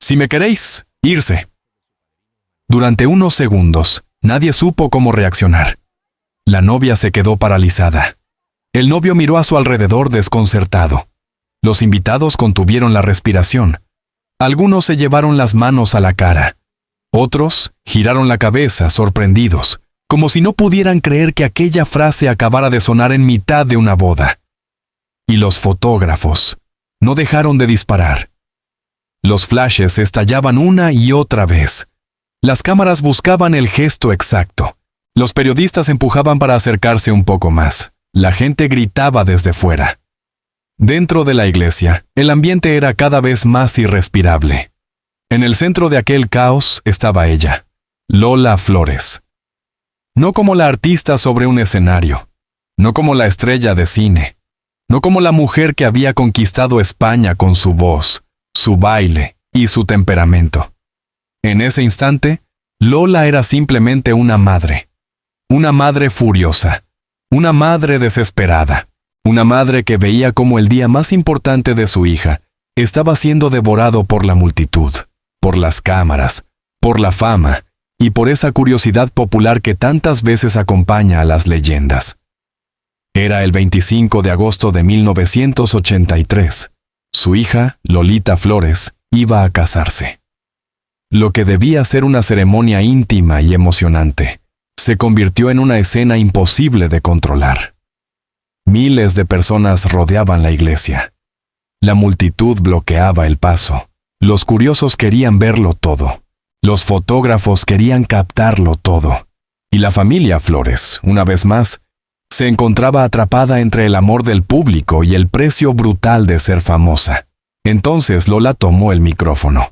Si me queréis, irse. Durante unos segundos, nadie supo cómo reaccionar. La novia se quedó paralizada. El novio miró a su alrededor desconcertado. Los invitados contuvieron la respiración. Algunos se llevaron las manos a la cara. Otros giraron la cabeza, sorprendidos, como si no pudieran creer que aquella frase acabara de sonar en mitad de una boda. Y los fotógrafos no dejaron de disparar. Los flashes estallaban una y otra vez. Las cámaras buscaban el gesto exacto. Los periodistas empujaban para acercarse un poco más. La gente gritaba desde fuera. Dentro de la iglesia, el ambiente era cada vez más irrespirable. En el centro de aquel caos estaba ella, Lola Flores. No como la artista sobre un escenario, no como la estrella de cine, no como la mujer que había conquistado España con su voz, su baile y su temperamento. En ese instante, Lola era simplemente una madre furiosa, una madre desesperada, una madre que veía cómo el día más importante de su hija estaba siendo devorado por la multitud, por las cámaras, por la fama y por esa curiosidad popular que tantas veces acompaña a las leyendas. Era el 25 de agosto de 1983. Su hija, Lolita Flores, iba a casarse. Lo que debía ser una ceremonia íntima y emocionante, se convirtió en una escena imposible de controlar. Miles de personas rodeaban la iglesia. La multitud bloqueaba el paso. Los curiosos querían verlo todo. Los fotógrafos querían captarlo todo. Y la familia Flores, una vez más, se encontraba atrapada entre el amor del público y el precio brutal de ser famosa. Entonces Lola tomó el micrófono.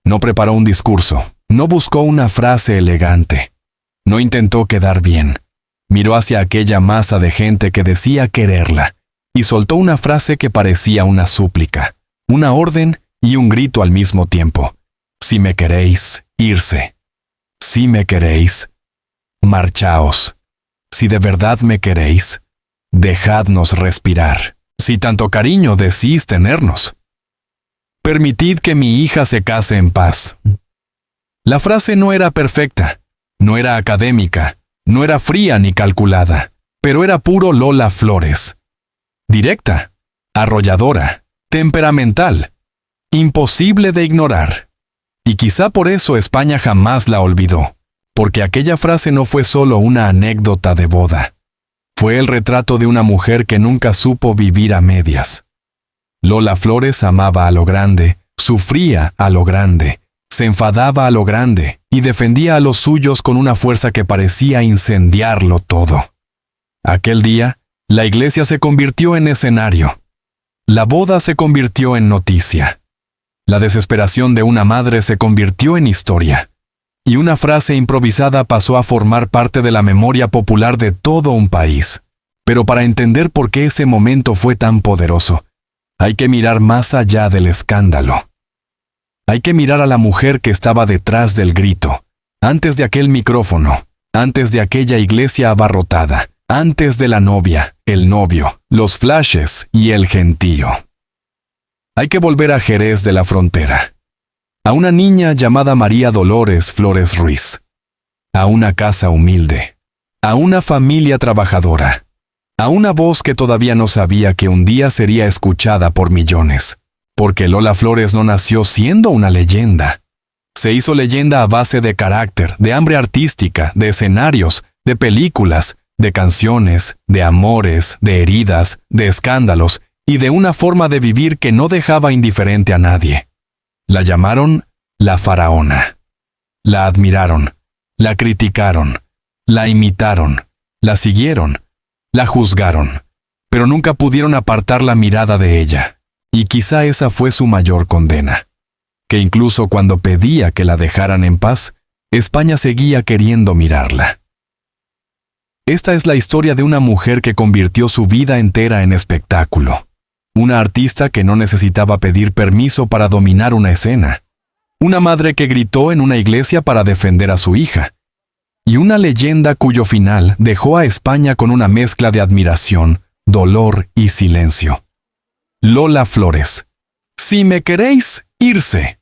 No preparó un discurso, no buscó una frase elegante. No intentó quedar bien. Miró hacia aquella masa de gente que decía quererla y soltó una frase que parecía una súplica, una orden y un grito al mismo tiempo. Si me queréis, irse. Si me queréis, marchaos. Si de verdad me queréis, dejadnos respirar. Si tanto cariño decís tenernos, permitid que mi hija se case en paz. La frase no era perfecta, no era académica, no era fría ni calculada, pero era puro Lola Flores. Directa, arrolladora, temperamental, imposible de ignorar. Y quizá por eso España jamás la olvidó, porque aquella frase no fue solo una anécdota de boda. Fue el retrato de una mujer que nunca supo vivir a medias. Lola Flores amaba a lo grande, sufría a lo grande, se enfadaba a lo grande y defendía a los suyos con una fuerza que parecía incendiarlo todo. Aquel día, la iglesia se convirtió en escenario. La boda se convirtió en noticia. La desesperación de una madre se convirtió en historia. Y una frase improvisada pasó a formar parte de la memoria popular de todo un país. Pero para entender por qué ese momento fue tan poderoso, hay que mirar más allá del escándalo. Hay que mirar a la mujer que estaba detrás del grito, antes de aquel micrófono, antes de aquella iglesia abarrotada, antes de la novia, el novio, los flashes y el gentío. Hay que volver a Jerez de la Frontera, a una niña llamada María Dolores Flores Ruiz, a una casa humilde, a una familia trabajadora, a una voz que todavía no sabía que un día sería escuchada por millones, porque Lola Flores no nació siendo una leyenda. Se hizo leyenda a base de carácter, de hambre artística, de escenarios, de películas, de canciones, de amores, de heridas, de escándalos y de una forma de vivir que no dejaba indiferente a nadie. La llamaron la faraona. La admiraron, la criticaron, la imitaron, la siguieron, la juzgaron, pero nunca pudieron apartar la mirada de ella. Y quizá esa fue su mayor condena, que incluso cuando pedía que la dejaran en paz, España seguía queriendo mirarla. Esta es la historia de una mujer que convirtió su vida entera en espectáculo. Una artista que no necesitaba pedir permiso para dominar una escena. Una madre que gritó en una iglesia para defender a su hija. Y una leyenda cuyo final dejó a España con una mezcla de admiración, dolor y silencio. Lola Flores. Si me queréis, irse.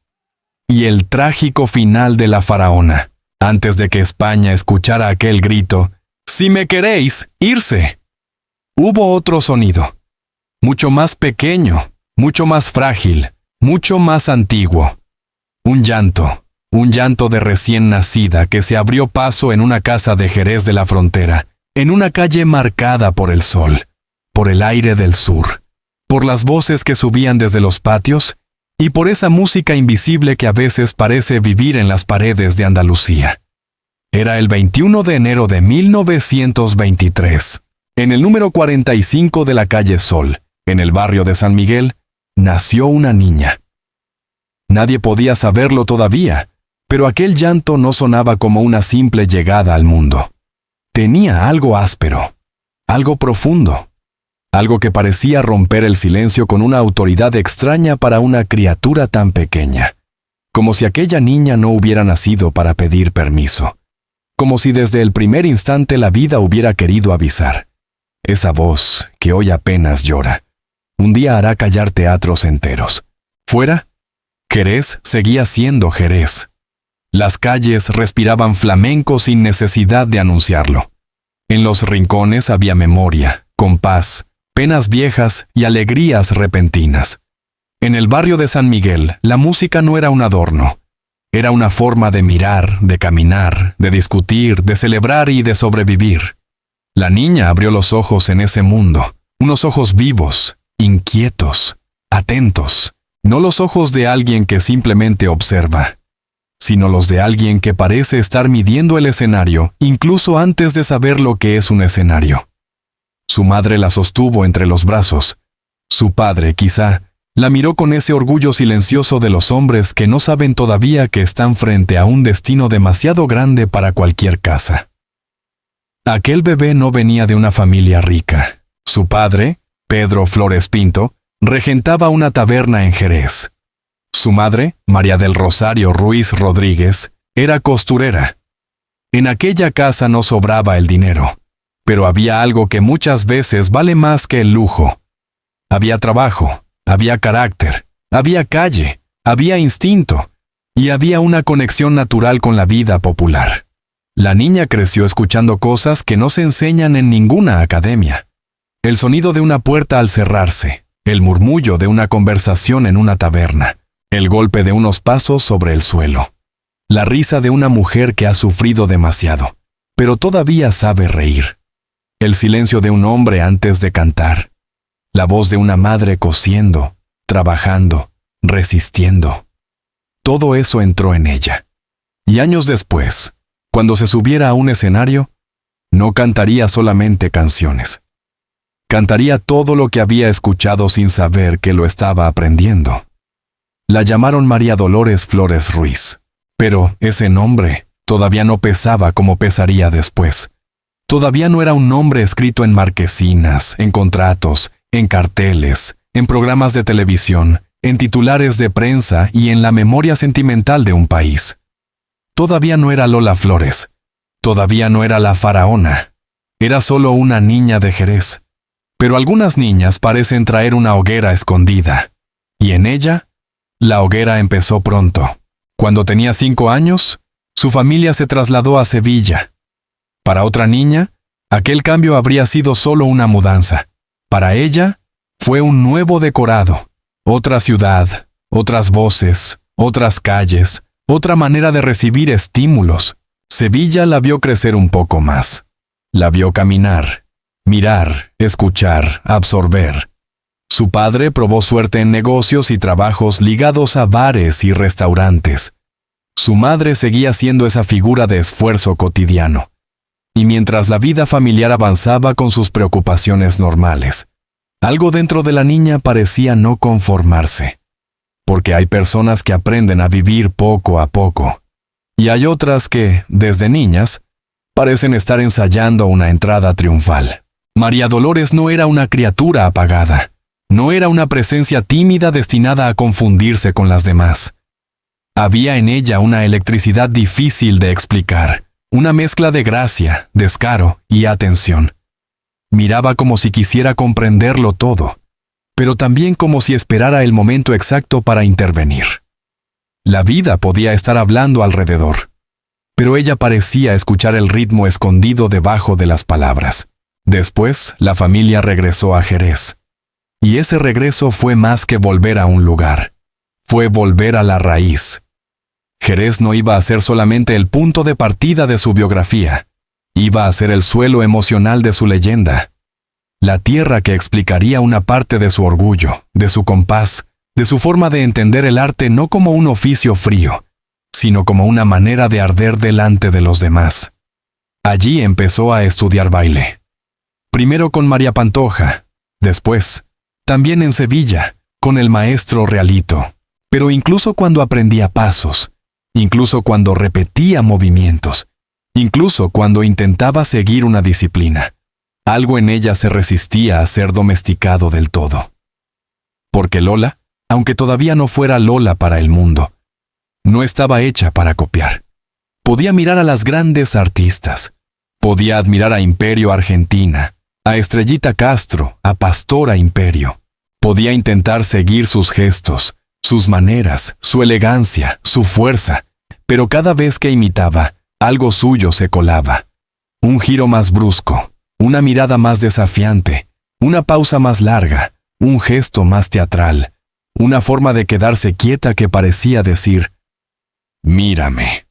y el trágico final de la faraona, antes de que España escuchara aquel grito: «Si me queréis, irse». Hubo otro sonido, mucho más pequeño, mucho más frágil, mucho más antiguo. Un llanto de recién nacida que se abrió paso en una casa de Jerez de la Frontera, en una calle marcada por el sol, por el aire del sur, por las voces que subían desde los patios y por esa música invisible que a veces parece vivir en las paredes de Andalucía. Era el 21 de enero de 1923. En el número 45 de la calle Sol, en el barrio de San Miguel, nació una niña. Nadie podía saberlo todavía, pero aquel llanto no sonaba como una simple llegada al mundo. Tenía algo áspero, algo profundo, algo que parecía romper el silencio con una autoridad extraña para una criatura tan pequeña, como si aquella niña no hubiera nacido para pedir permiso, como si desde el primer instante la vida hubiera querido avisar. Esa voz, que hoy apenas llora, un día hará callar teatros enteros. Fuera, Jerez seguía siendo Jerez. Las calles respiraban flamenco sin necesidad de anunciarlo. En los rincones había memoria, compás, penas viejas y alegrías repentinas. En el barrio de San Miguel, la música no era un adorno. Era una forma de mirar, de caminar, de discutir, de celebrar y de sobrevivir. La niña abrió los ojos en ese mundo, unos ojos vivos, inquietos, atentos, no los ojos de alguien que simplemente observa, sino los de alguien que parece estar midiendo el escenario incluso antes de saber lo que es un escenario. Su madre la sostuvo entre los brazos. Su padre, quizá, la miró con ese orgullo silencioso de los hombres que no saben todavía que están frente a un destino demasiado grande para cualquier casa. Aquel bebé no venía de una familia rica. Su padre, Pedro Flores Pinto, regentaba una taberna en Jerez. Su madre, María del Rosario Ruiz Rodríguez, era costurera. En aquella casa no sobraba el dinero, pero había algo que muchas veces vale más que el lujo. Había trabajo, había carácter, había calle, había instinto, y había una conexión natural con la vida popular. La niña creció escuchando cosas que no se enseñan en ninguna academia. El sonido de una puerta al cerrarse, el murmullo de una conversación en una taberna, el golpe de unos pasos sobre el suelo, la risa de una mujer que ha sufrido demasiado, pero todavía sabe reír, el silencio de un hombre antes de cantar, la voz de una madre cosiendo, trabajando, resistiendo. Todo eso entró en ella. Y años después, cuando se subiera a un escenario, no cantaría solamente canciones. Cantaría todo lo que había escuchado sin saber que lo estaba aprendiendo. La llamaron María Dolores Flores Ruiz, pero ese nombre todavía no pesaba como pesaría después. Todavía no era un nombre escrito en marquesinas, en contratos, en carteles, en programas de televisión, en titulares de prensa y en la memoria sentimental de un país. Todavía no era Lola Flores, todavía no era la faraona, era solo una niña de Jerez. Pero algunas niñas parecen traer una hoguera escondida, y en ella, la hoguera empezó pronto. Cuando tenía 5 años, su familia se trasladó a Sevilla. Para otra niña, aquel cambio habría sido solo una mudanza. Para ella, fue un nuevo decorado, otra ciudad, otras voces, otras calles, otra manera de recibir estímulos. Sevilla la vio crecer un poco más. La vio caminar, mirar, escuchar, absorber. Su padre probó suerte en negocios y trabajos ligados a bares y restaurantes. Su madre seguía siendo esa figura de esfuerzo cotidiano. Y mientras la vida familiar avanzaba con sus preocupaciones normales, algo dentro de la niña parecía no conformarse. Porque hay personas que aprenden a vivir poco a poco. Y hay otras que, desde niñas, parecen estar ensayando una entrada triunfal. María Dolores no era una criatura apagada. No era una presencia tímida destinada a confundirse con las demás. Había en ella una electricidad difícil de explicar, una mezcla de gracia, descaro y atención. Miraba como si quisiera comprenderlo todo, pero también como si esperara el momento exacto para intervenir. La vida podía estar hablando alrededor. Pero ella parecía escuchar el ritmo escondido debajo de las palabras. Después, la familia regresó a Jerez. Y ese regreso fue más que volver a un lugar. Fue volver a la raíz. Jerez no iba a ser solamente el punto de partida de su biografía. Iba a ser el suelo emocional de su leyenda. La tierra que explicaría una parte de su orgullo, de su compás, de su forma de entender el arte no como un oficio frío, sino como una manera de arder delante de los demás. Allí empezó a estudiar baile. Primero con María Pantoja, después, también en Sevilla, con el maestro Realito. Pero incluso cuando aprendía pasos, incluso cuando repetía movimientos, incluso cuando intentaba seguir una disciplina, algo en ella se resistía a ser domesticado del todo. Porque Lola, aunque todavía no fuera Lola para el mundo, no estaba hecha para copiar. Podía mirar a las grandes artistas. Podía admirar a Imperio Argentina, a Estrellita Castro, a Pastora Imperio. Podía intentar seguir sus gestos, sus maneras, su elegancia, su fuerza, pero cada vez que imitaba, algo suyo se colaba. Un giro más brusco, una mirada más desafiante, una pausa más larga, un gesto más teatral, una forma de quedarse quieta que parecía decir, «Mírame».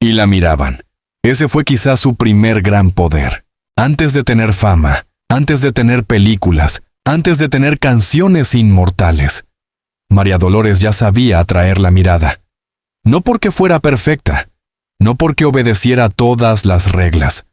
Y la miraban. Ese fue quizás su primer gran poder. Antes de tener fama, antes de tener películas, antes de tener canciones inmortales, María Dolores ya sabía atraer la mirada. No porque fuera perfecta, no porque obedeciera todas las reglas,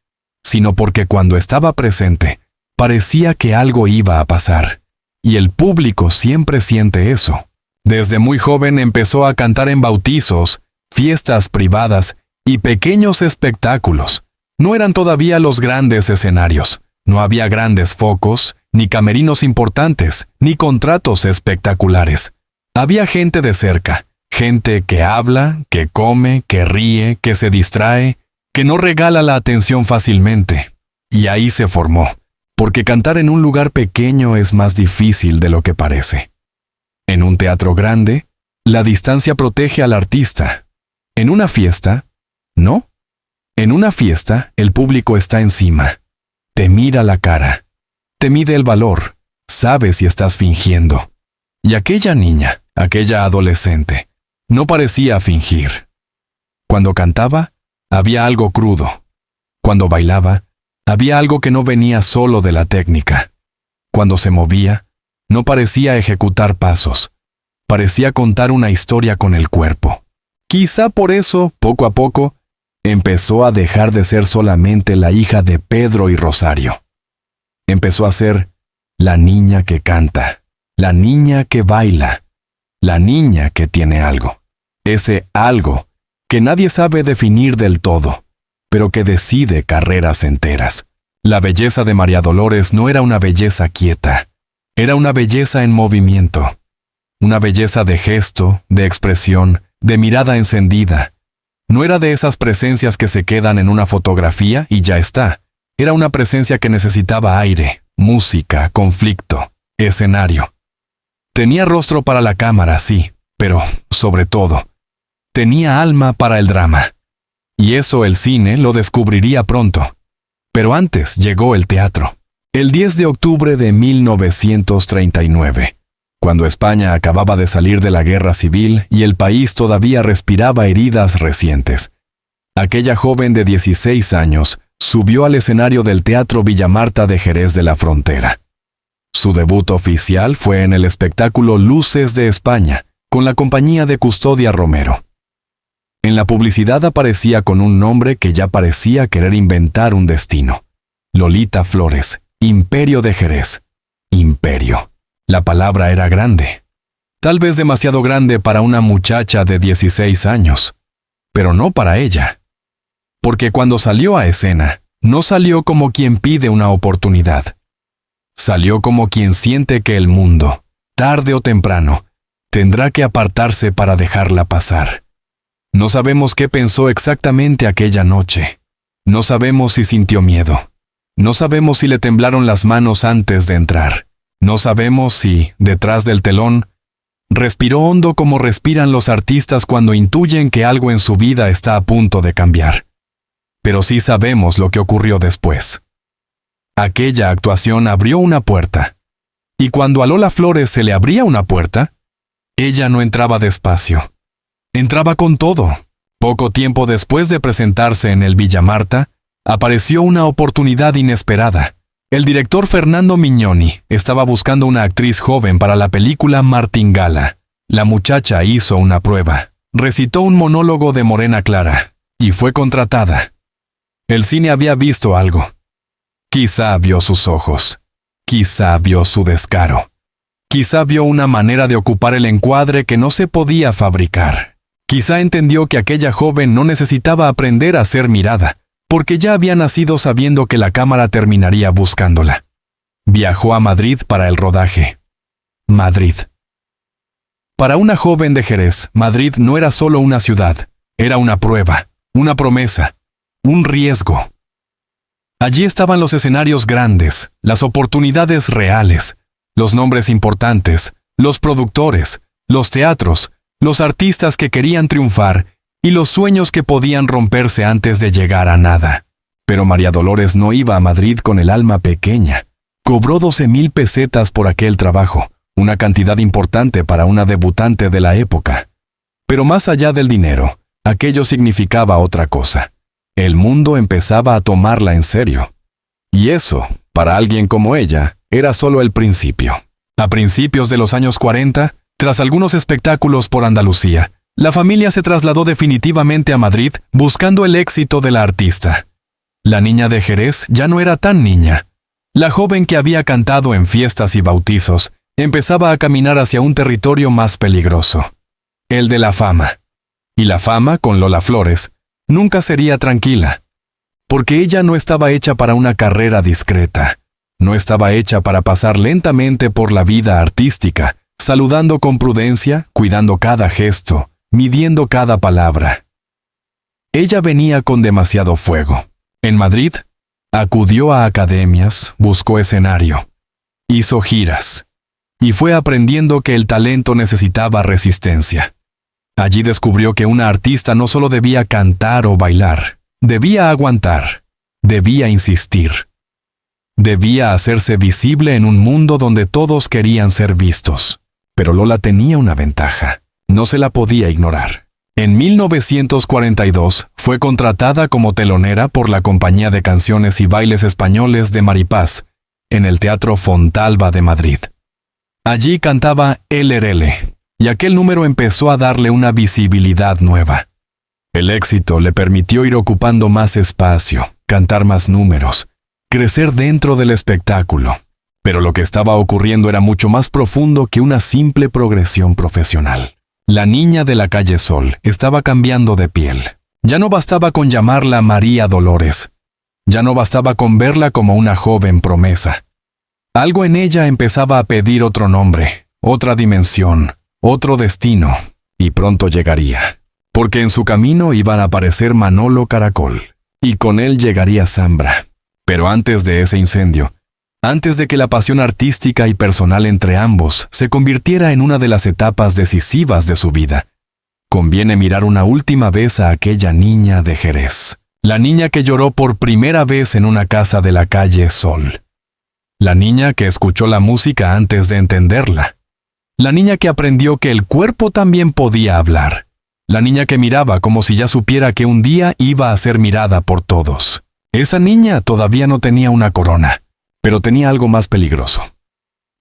sino porque cuando estaba presente, parecía que algo iba a pasar. Y el público siempre siente eso. Desde muy joven empezó a cantar en bautizos, fiestas privadas y pequeños espectáculos. No eran todavía los grandes escenarios. No había grandes focos, ni camerinos importantes, ni contratos espectaculares. Había gente de cerca, gente que habla, que come, que ríe, que se distrae, que no regala la atención fácilmente. Y ahí se formó, porque cantar en un lugar pequeño es más difícil de lo que parece. En un teatro grande, la distancia protege al artista. En una fiesta, no. En una fiesta, el público está encima. Te mira la cara. Te mide el valor. Sabe si estás fingiendo. Y aquella niña, aquella adolescente, no parecía fingir. Cuando cantaba, había algo crudo. Cuando bailaba, había algo que no venía solo de la técnica. Cuando se movía, no parecía ejecutar pasos. Parecía contar una historia con el cuerpo. Quizá por eso, poco a poco, empezó a dejar de ser solamente la hija de Pedro y Rosario. Empezó a ser la niña que canta, la niña que baila, la niña que tiene algo. Ese algo que nadie sabe definir del todo, pero que decide carreras enteras. La belleza de María Dolores no era una belleza quieta, era una belleza en movimiento. Una belleza de gesto, de expresión, de mirada encendida. No era de esas presencias que se quedan en una fotografía y ya está. Era una presencia que necesitaba aire, música, conflicto, escenario. Tenía rostro para la cámara, sí, pero, sobre todo, tenía alma para el drama. Y eso el cine lo descubriría pronto. Pero antes llegó el teatro. El 10 de octubre de 1939. Cuando España acababa de salir de la guerra civil y el país todavía respiraba heridas recientes. Aquella joven de 16 años subió al escenario del Teatro Villamarta de Jerez de la Frontera. Su debut oficial fue en el espectáculo Luces de España, con la compañía de Custodia Romero. En la publicidad aparecía con un nombre que ya parecía querer inventar un destino. Lolita Flores, Imperio de Jerez. Imperio. La palabra era grande. Tal vez demasiado grande para una muchacha de 16 años, pero no para ella. Porque cuando salió a escena, no salió como quien pide una oportunidad. Salió como quien siente que el mundo, tarde o temprano, tendrá que apartarse para dejarla pasar. No sabemos qué pensó exactamente aquella noche. No sabemos si sintió miedo. No sabemos si le temblaron las manos antes de entrar. No sabemos si, detrás del telón, Respiró hondo como respiran los artistas cuando intuyen que algo en su vida está a punto de cambiar. Pero sí sabemos lo que ocurrió después. Aquella actuación abrió una puerta. Y cuando a Lola Flores se le abría una puerta, ella no entraba despacio. Entraba con todo. Poco tiempo después de presentarse en el Villa Marta, apareció una oportunidad inesperada. El director Fernando Mignoni estaba buscando una actriz joven para la película Martingala. La muchacha hizo una prueba, recitó un monólogo de Morena Clara, y fue contratada. El cine había visto algo. Quizá vio sus ojos. Quizá vio su descaro. Quizá vio una manera de ocupar el encuadre que no se podía fabricar. Quizá entendió que aquella joven no necesitaba aprender a ser mirada, porque ya había nacido sabiendo que la cámara terminaría buscándola. Viajó a Madrid para el rodaje. Madrid. Para una joven de Jerez, Madrid no era solo una ciudad, era una prueba, una promesa, un riesgo. Allí estaban los escenarios grandes, las oportunidades reales, los nombres importantes, los productores, los teatros, los artistas que querían triunfar y los sueños que podían romperse antes de llegar a nada. Pero María Dolores no iba a Madrid con el alma pequeña. Cobró 12,000 pesetas por aquel trabajo, una cantidad importante para una debutante de la época. Pero más allá del dinero, aquello significaba otra cosa. El mundo empezaba a tomarla en serio. Y eso, para alguien como ella, era solo el principio. A principios de los años 40, tras algunos espectáculos por Andalucía, la familia se trasladó definitivamente a Madrid buscando el éxito de la artista. La niña de Jerez ya no era tan niña. La joven que había cantado en fiestas y bautizos empezaba a caminar hacia un territorio más peligroso, el de la fama. Y la fama, con Lola Flores, nunca sería tranquila, porque ella no estaba hecha para una carrera discreta, no estaba hecha para pasar lentamente por la vida artística, saludando con prudencia, cuidando cada gesto, midiendo cada palabra. Ella venía con demasiado fuego. En Madrid, acudió a academias, buscó escenario, hizo giras, y fue aprendiendo que el talento necesitaba resistencia. Allí descubrió que una artista no solo debía cantar o bailar, debía aguantar, debía insistir. Debía hacerse visible en un mundo donde todos querían ser vistos. Pero Lola tenía una ventaja. No se la podía ignorar. En 1942 fue contratada como telonera por la Compañía de Canciones y Bailes Españoles de Maripaz, en el Teatro Fontalba de Madrid. Allí cantaba LRL, y aquel número empezó a darle una visibilidad nueva. El éxito le permitió ir ocupando más espacio, cantar más números, crecer dentro del espectáculo. Pero lo que estaba ocurriendo era mucho más profundo que una simple progresión profesional. La niña de la calle Sol estaba cambiando de piel. Ya no bastaba con llamarla María Dolores. Ya no bastaba con verla como una joven promesa. Algo en ella empezaba a pedir otro nombre, otra dimensión, otro destino, y pronto llegaría. Porque en su camino iban a aparecer Manolo Caracol, y con él llegaría Zambra. Pero antes de ese incendio, antes de que la pasión artística y personal entre ambos se convirtiera en una de las etapas decisivas de su vida, conviene mirar una última vez a aquella niña de Jerez, la niña que lloró por primera vez en una casa de la calle Sol, la niña que escuchó la música antes de entenderla, la niña que aprendió que el cuerpo también podía hablar, la niña que miraba como si ya supiera que un día iba a ser mirada por todos. Esa niña todavía no tenía una corona, pero tenía algo más peligroso.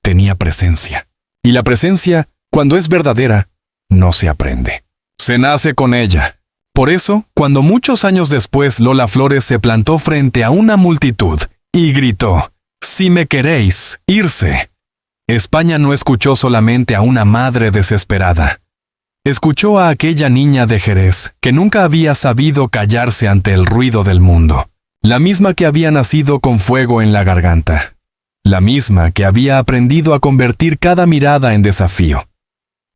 Tenía presencia. Y la presencia, cuando es verdadera, no se aprende. Se nace con ella. Por eso, cuando muchos años después Lola Flores se plantó frente a una multitud y gritó, «Si me queréis, irse», España no escuchó solamente a una madre desesperada. Escuchó a aquella niña de Jerez que nunca había sabido callarse ante el ruido del mundo. La misma que había nacido con fuego en la garganta. La misma que había aprendido a convertir cada mirada en desafío.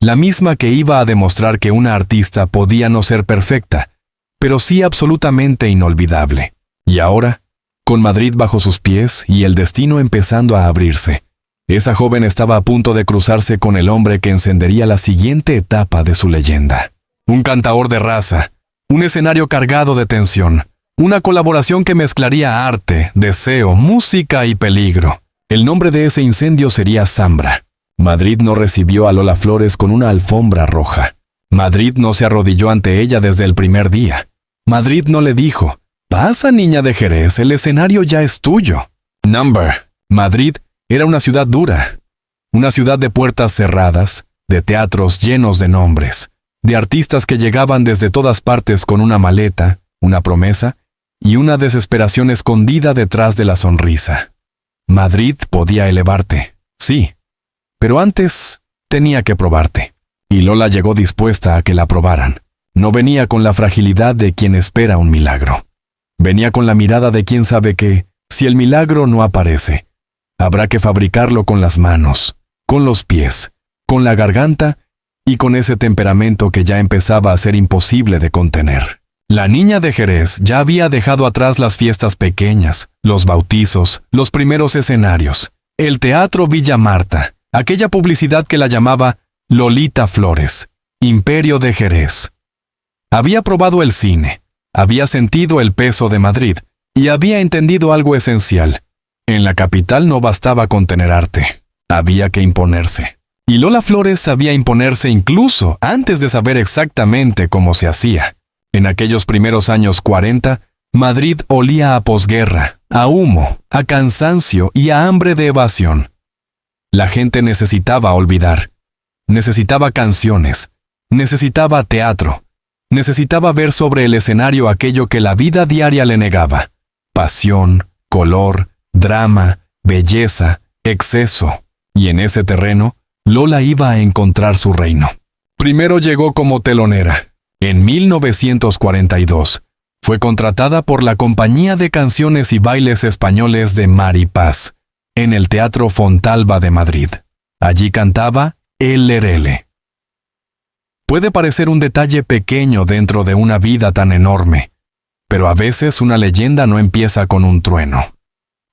La misma que iba a demostrar que una artista podía no ser perfecta, pero sí absolutamente inolvidable. Y ahora, con Madrid bajo sus pies y el destino empezando a abrirse, Esa joven estaba a punto de cruzarse con el hombre que encendería la siguiente etapa de su leyenda. Un cantaor de raza, un escenario cargado de tensión, una colaboración que mezclaría arte, deseo, música y peligro. El nombre de ese incendio sería Zambra. Madrid no recibió a Lola Flores con una alfombra roja. Madrid no se arrodilló ante ella desde el primer día. Madrid no le dijo: «Pasa, niña de Jerez, el escenario ya es tuyo». Number. Madrid era una ciudad dura. Una ciudad de puertas cerradas, de teatros llenos de nombres, de artistas que llegaban desde todas partes con una maleta, una promesa y una desesperación escondida detrás de la sonrisa. Madrid podía elevarte, sí, pero antes tenía que probarte. Y Lola llegó dispuesta a que la probaran. No venía con la fragilidad de quien espera un milagro. Venía con la mirada de quien sabe que, si el milagro no aparece, habrá que fabricarlo con las manos, con los pies, con la garganta y con ese temperamento que ya empezaba a ser imposible de contener. La niña de Jerez ya había dejado atrás las fiestas pequeñas, los bautizos, los primeros escenarios, el Teatro Villa Marta, aquella publicidad que la llamaba Lolita Flores, Imperio de Jerez. Había probado el cine, había sentido el peso de Madrid y había entendido algo esencial. En la capital no bastaba con tener arte, había que imponerse. Y Lola Flores sabía imponerse incluso antes de saber exactamente cómo se hacía. En aquellos primeros años 40, Madrid olía a posguerra, a humo, a cansancio y a hambre de evasión. La gente necesitaba olvidar, necesitaba canciones, necesitaba teatro, necesitaba ver sobre el escenario aquello que la vida diaria le negaba: pasión, color, drama, belleza, exceso. Y en ese terreno, Lola iba a encontrar su reino. Primero llegó como telonera. En 1942, fue contratada por la Compañía de Canciones y Bailes Españoles de Mar y Paz, en el Teatro Fontalba de Madrid. Allí cantaba El Lerele. Puede parecer un detalle pequeño dentro de una vida tan enorme, pero a veces una leyenda no empieza con un trueno.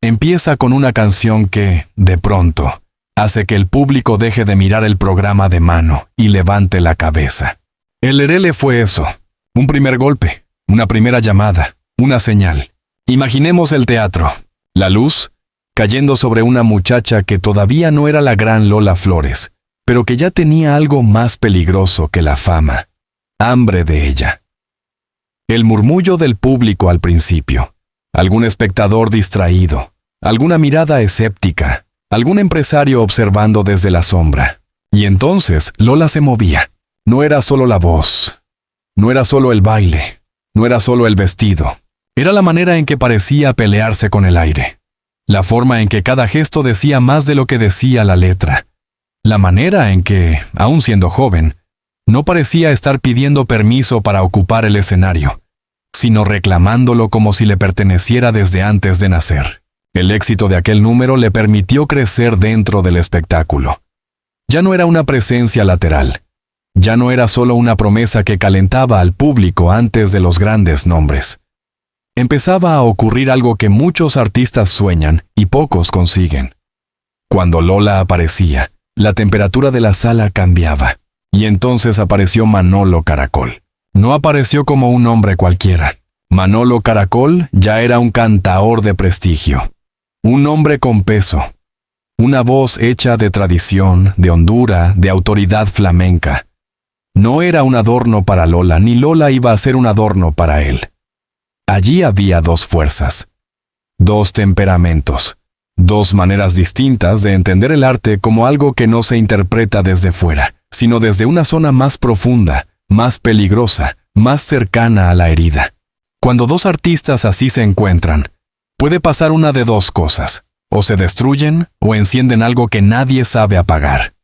Empieza con una canción que, de pronto, hace que el público deje de mirar el programa de mano y levante la cabeza. El Lerele fue eso, un primer golpe, una primera llamada, una señal. Imaginemos el teatro, la luz, cayendo sobre una muchacha que todavía no era la gran Lola Flores, pero que ya tenía algo más peligroso que la fama: hambre de ella. El murmullo del público al principio, algún espectador distraído, alguna mirada escéptica, algún empresario observando desde la sombra. Y entonces Lola se movía. No era solo la voz, no era solo el baile, no era solo el vestido. Era la manera en que parecía pelearse con el aire. La forma en que cada gesto decía más de lo que decía la letra. La manera en que, aun siendo joven, no parecía estar pidiendo permiso para ocupar el escenario, sino reclamándolo como si le perteneciera desde antes de nacer. El éxito de aquel número le permitió crecer dentro del espectáculo. Ya no era una presencia lateral. Ya no era solo una promesa que calentaba al público antes de los grandes nombres. Empezaba a ocurrir algo que muchos artistas sueñan y pocos consiguen. Cuando Lola aparecía, la temperatura de la sala cambiaba. Y entonces apareció Manolo Caracol. No apareció como un hombre cualquiera. Manolo Caracol ya era un cantaor de prestigio. Un hombre con peso. Una voz hecha de tradición, de hondura, de autoridad flamenca. No era un adorno para Lola, ni Lola iba a ser un adorno para él. Allí había dos fuerzas, dos temperamentos, dos maneras distintas de entender el arte como algo que no se interpreta desde fuera, sino desde una zona más profunda, más peligrosa, más cercana a la herida. Cuando dos artistas así se encuentran, puede pasar una de dos cosas: o se destruyen o encienden algo que nadie sabe apagar.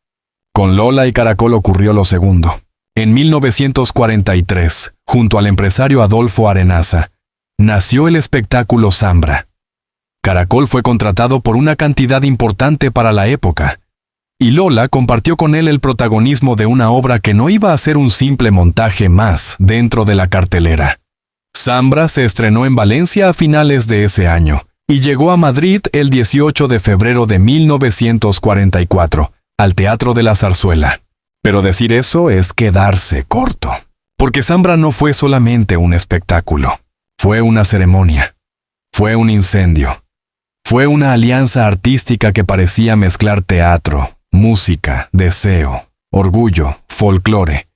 Con Lola y Caracol ocurrió lo segundo. En 1943, junto al empresario Adolfo Arenaza, nació el espectáculo Zambra. Caracol fue contratado por una cantidad importante para la época, y Lola compartió con él el protagonismo de una obra que no iba a ser un simple montaje más dentro de la cartelera. Zambra se estrenó en Valencia a finales de ese año, y llegó a Madrid el 18 de febrero de 1944, al Teatro de la Zarzuela. Pero decir eso es quedarse corto, porque Zambra no fue solamente un espectáculo, fue una ceremonia, fue un incendio, fue una alianza artística que parecía mezclar teatro, música, deseo, orgullo, folclore,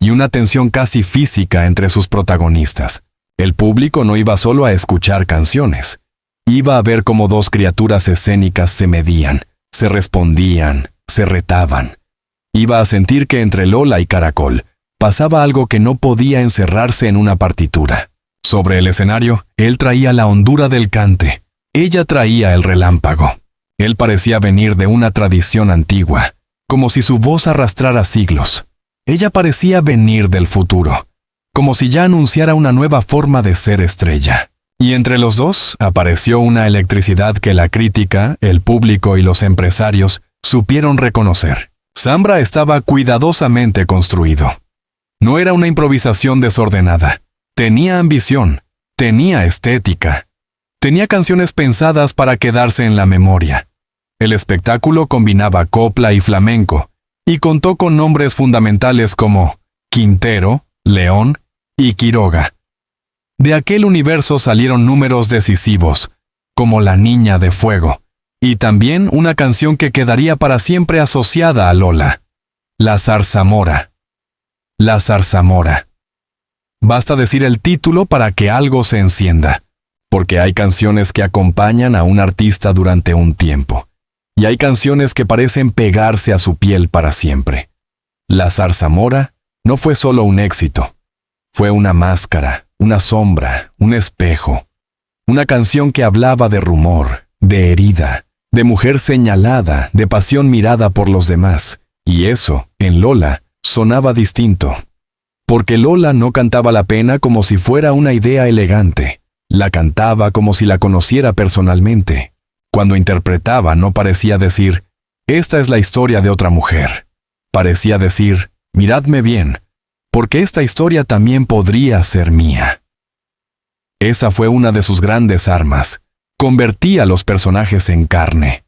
y una tensión casi física entre sus protagonistas. El público no iba solo a escuchar canciones, iba a ver cómo dos criaturas escénicas se medían, se respondían, se retaban. Iba a sentir que entre Lola y Caracol pasaba algo que no podía encerrarse en una partitura. Sobre el escenario, él traía la hondura del cante, ella traía el relámpago. Él parecía venir de una tradición antigua, como si su voz arrastrara siglos. Ella parecía venir del futuro, como si ya anunciara una nueva forma de ser estrella. Y entre los dos apareció una electricidad que la crítica, el público y los empresarios supieron reconocer. Zambra estaba cuidadosamente construido. No era una improvisación desordenada. Tenía ambición, tenía estética. Tenía canciones pensadas para quedarse en la memoria. El espectáculo combinaba copla y flamenco, y contó con nombres fundamentales como Quintero, León y Quiroga. De aquel universo salieron números decisivos, como La Niña de Fuego, y también una canción que quedaría para siempre asociada a Lola, La Zarzamora. La Zarzamora. Basta decir el título para que algo se encienda, porque hay canciones que acompañan a un artista durante un tiempo, y hay canciones que parecen pegarse a su piel para siempre. La Zarzamora no fue solo un éxito, fue una máscara, una sombra, un espejo, una canción que hablaba de rumor, de herida, de mujer señalada, de pasión mirada por los demás, y eso, en Lola, sonaba distinto. Porque Lola no cantaba la pena como si fuera una idea elegante, la cantaba como si la conociera personalmente. Cuando interpretaba no parecía decir, esta es la historia de otra mujer. Parecía decir, miradme bien, porque esta historia también podría ser mía. Esa fue una de sus grandes armas. Convertía a los personajes en carne.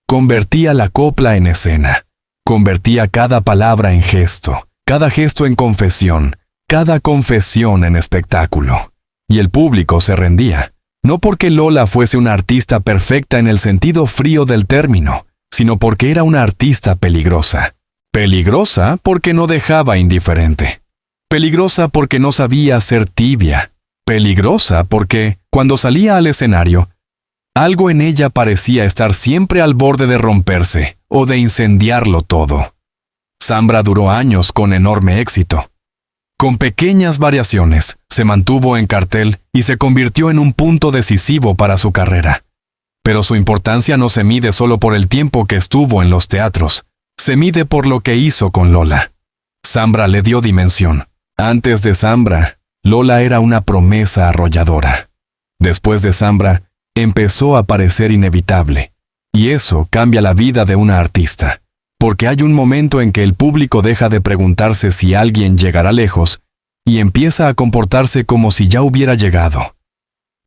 Convertía la copla en escena. Convertía cada palabra en gesto, cada gesto en confesión, cada confesión en espectáculo. Y el público se rendía. No porque Lola fuese una artista perfecta en el sentido frío del término, sino porque era una artista peligrosa. Peligrosa porque no dejaba indiferente. Peligrosa porque no sabía ser tibia. Peligrosa porque, cuando salía al escenario, algo en ella parecía estar siempre al borde de romperse o de incendiarlo todo. Zambra duró años con enorme éxito. Con pequeñas variaciones, se mantuvo en cartel y se convirtió en un punto decisivo para su carrera. Pero su importancia no se mide solo por el tiempo que estuvo en los teatros, se mide por lo que hizo con Lola. Zambra le dio dimensión. Antes de Zambra, Lola era una promesa arrolladora. Después de Zambra, empezó a parecer inevitable. Y eso cambia la vida de una artista. Porque hay un momento en que el público deja de preguntarse si alguien llegará lejos y empieza a comportarse como si ya hubiera llegado.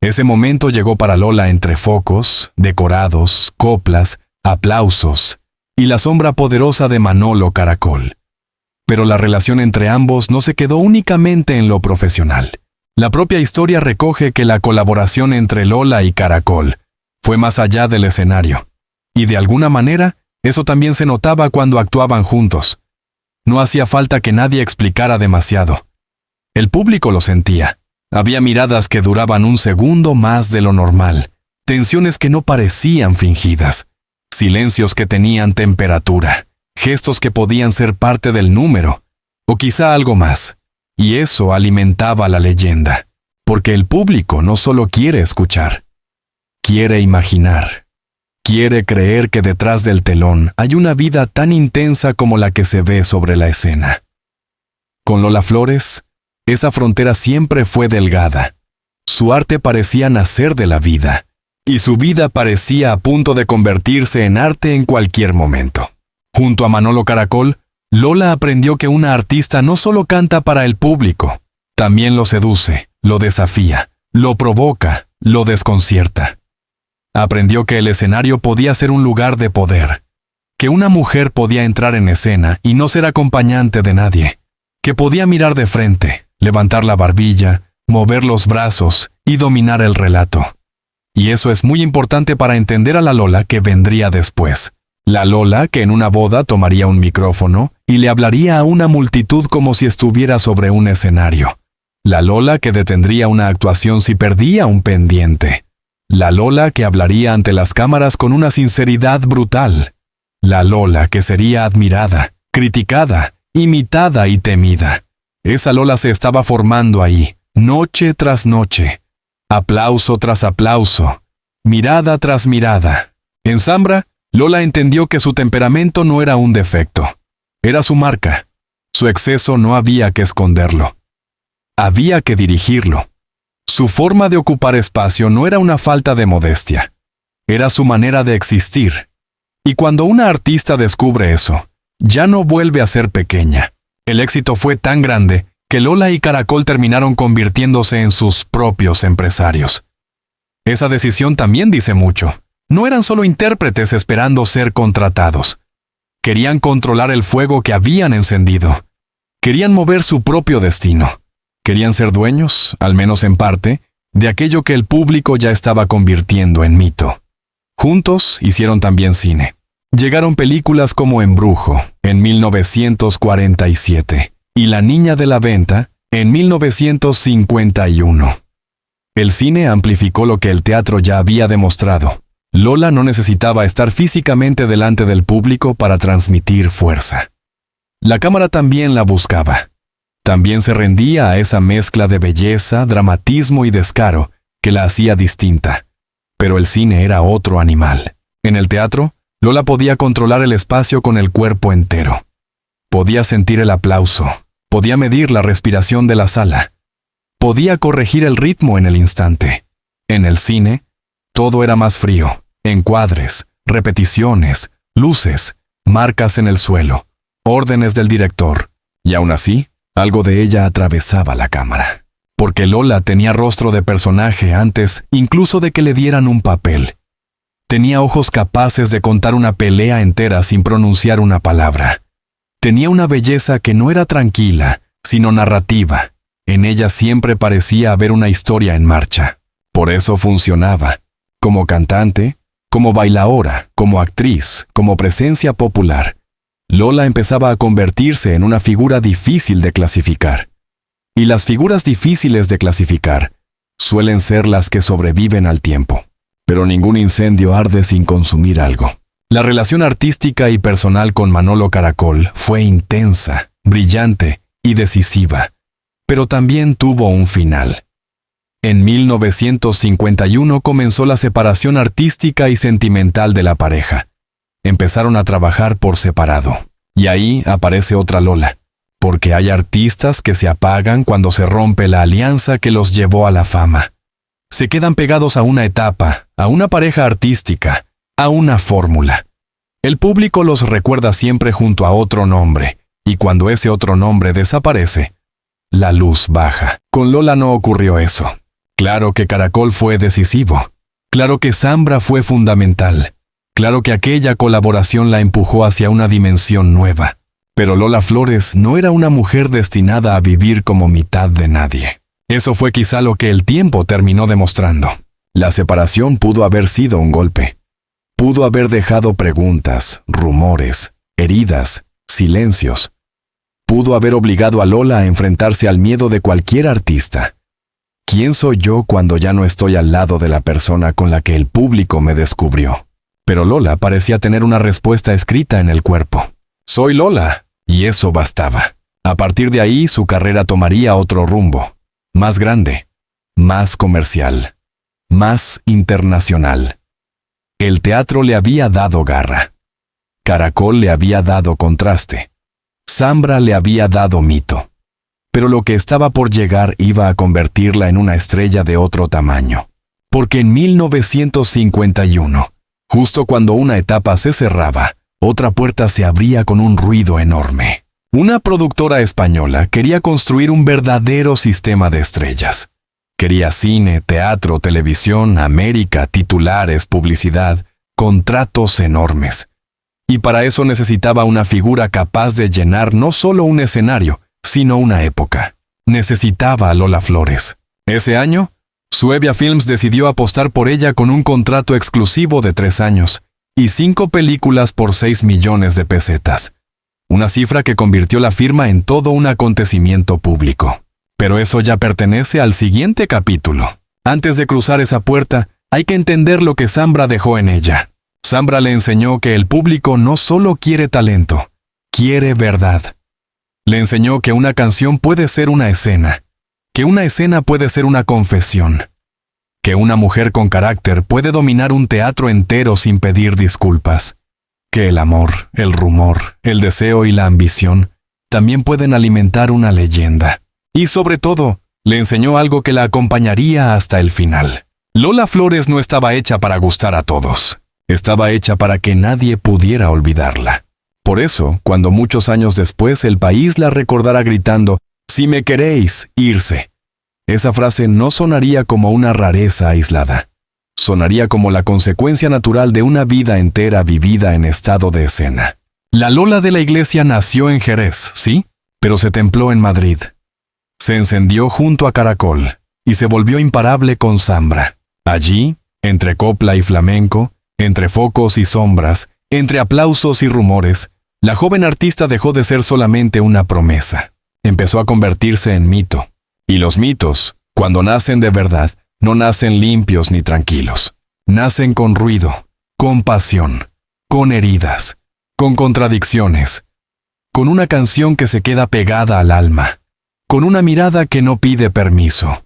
Ese momento llegó para Lola entre focos, decorados, coplas, aplausos y la sombra poderosa de Manolo Caracol. Pero la relación entre ambos no se quedó únicamente en lo profesional. La propia historia recoge que la colaboración entre Lola y Caracol fue más allá del escenario. Y de alguna manera, eso también se notaba cuando actuaban juntos. No hacía falta que nadie explicara demasiado. El público lo sentía. Había miradas que duraban un segundo más de lo normal, tensiones que no parecían fingidas, silencios que tenían temperatura, gestos que podían ser parte del número, o quizá algo más. Y eso alimentaba la leyenda, porque el público no solo quiere escuchar, quiere imaginar. Quiere creer que detrás del telón hay una vida tan intensa como la que se ve sobre la escena. Con Lola Flores, esa frontera siempre fue delgada. Su arte parecía nacer de la vida, y su vida parecía a punto de convertirse en arte en cualquier momento. Junto a Manolo Caracol, Lola aprendió que una artista no solo canta para el público, también lo seduce, lo desafía, lo provoca, lo desconcierta. Aprendió que el escenario podía ser un lugar de poder, que una mujer podía entrar en escena y no ser acompañante de nadie, que podía mirar de frente, levantar la barbilla, mover los brazos y dominar el relato. Y eso es muy importante para entender a la Lola que vendría después. La Lola que en una boda tomaría un micrófono y le hablaría a una multitud como si estuviera sobre un escenario. La Lola que detendría una actuación si perdía un pendiente. La Lola que hablaría ante las cámaras con una sinceridad brutal. La Lola que sería admirada, criticada, imitada y temida. Esa Lola se estaba formando ahí, noche tras noche, aplauso tras aplauso, mirada tras mirada. En Zambra, Lola entendió que su temperamento no era un defecto, era su marca. Su exceso no había que esconderlo. Había que dirigirlo. Su forma de ocupar espacio no era una falta de modestia, era su manera de existir. Y cuando una artista descubre eso, ya no vuelve a ser pequeña. El éxito fue tan grande que Lola y Caracol terminaron convirtiéndose en sus propios empresarios. Esa decisión también dice mucho. No eran solo intérpretes esperando ser contratados. Querían controlar el fuego que habían encendido. Querían mover su propio destino. Querían ser dueños, al menos en parte, de aquello que el público ya estaba convirtiendo en mito. Juntos hicieron también cine. Llegaron películas como Embrujo, en 1947, y La Niña de la Venta, en 1951. El cine amplificó lo que el teatro ya había demostrado. Lola no necesitaba estar físicamente delante del público para transmitir fuerza. La cámara también la buscaba. También se rendía a esa mezcla de belleza, dramatismo y descaro que la hacía distinta. Pero el cine era otro animal. En el teatro, Lola podía controlar el espacio con el cuerpo entero. Podía sentir el aplauso, podía medir la respiración de la sala, podía corregir el ritmo en el instante. En el cine, todo era más frío, encuadres, repeticiones, luces, marcas en el suelo, órdenes del director, y aún así, algo de ella atravesaba la cámara. Porque Lola tenía rostro de personaje antes incluso de que le dieran un papel. Tenía ojos capaces de contar una pelea entera sin pronunciar una palabra. Tenía una belleza que no era tranquila, sino narrativa. En ella siempre parecía haber una historia en marcha. Por eso funcionaba. Como cantante, como bailaora, como actriz, como presencia popular. Lola empezaba a convertirse en una figura difícil de clasificar. Y las figuras difíciles de clasificar suelen ser las que sobreviven al tiempo. Pero ningún incendio arde sin consumir algo. La relación artística y personal con Manolo Caracol fue intensa, brillante y decisiva, pero también tuvo un final. En 1951 comenzó la separación artística y sentimental de la pareja. Empezaron a trabajar por separado. Y ahí aparece otra Lola, porque hay artistas que se apagan cuando se rompe la alianza que los llevó a la fama. Se quedan pegados a una etapa, a una pareja artística, a una fórmula. El público los recuerda siempre junto a otro nombre, y cuando ese otro nombre desaparece, la luz baja. Con Lola no ocurrió eso. Claro que Caracol fue decisivo. Claro que Zambra fue fundamental. Claro que aquella colaboración la empujó hacia una dimensión nueva. Pero Lola Flores no era una mujer destinada a vivir como mitad de nadie. Eso fue quizá lo que el tiempo terminó demostrando. La separación pudo haber sido un golpe. Pudo haber dejado preguntas, rumores, heridas, silencios. Pudo haber obligado a Lola a enfrentarse al miedo de cualquier artista. ¿Quién soy yo cuando ya no estoy al lado de la persona con la que el público me descubrió? Pero Lola parecía tener una respuesta escrita en el cuerpo. Soy Lola, y eso bastaba. A partir de ahí su carrera tomaría otro rumbo. Más grande, más comercial, más internacional. El teatro le había dado garra. Caracol le había dado contraste. Zambra le había dado mito. Pero lo que estaba por llegar iba a convertirla en una estrella de otro tamaño. Porque en 1951, justo cuando una etapa se cerraba, otra puerta se abría con un ruido enorme. Una productora española quería construir un verdadero sistema de estrellas. Quería cine, teatro, televisión, América, titulares, publicidad, contratos enormes. Y para eso necesitaba una figura capaz de llenar no solo un escenario, sino una época. Necesitaba a Lola Flores. Ese año, Suevia Films decidió apostar por ella con un contrato exclusivo de 3 años y 5 películas por 6 millones de pesetas. Una cifra que convirtió la firma en todo un acontecimiento público. Pero eso ya pertenece al siguiente capítulo. Antes de cruzar esa puerta, hay que entender lo que Zambra dejó en ella. Zambra le enseñó que el público no solo quiere talento, quiere verdad. Le enseñó que una canción puede ser una escena, que una escena puede ser una confesión, que una mujer con carácter puede dominar un teatro entero sin pedir disculpas, que el amor, el rumor, el deseo y la ambición también pueden alimentar una leyenda. Y sobre todo, le enseñó algo que la acompañaría hasta el final. Lola Flores no estaba hecha para gustar a todos. Estaba hecha para que nadie pudiera olvidarla. Por eso, cuando muchos años después el país la recordara gritando, «Si me queréis, irse», esa frase no sonaría como una rareza aislada. Sonaría como la consecuencia natural de una vida entera vivida en estado de escena. La Lola de la Iglesia nació en Jerez, ¿sí? Pero se templó en Madrid. Se encendió junto a Caracol y se volvió imparable con Zambra. Allí, entre copla y flamenco, entre focos y sombras, entre aplausos y rumores, la joven artista dejó de ser solamente una promesa. Empezó a convertirse en mito. Y los mitos, cuando nacen de verdad, no nacen limpios ni tranquilos. Nacen con ruido, con pasión, con heridas, con contradicciones, con una canción que se queda pegada al alma, con una mirada que no pide permiso,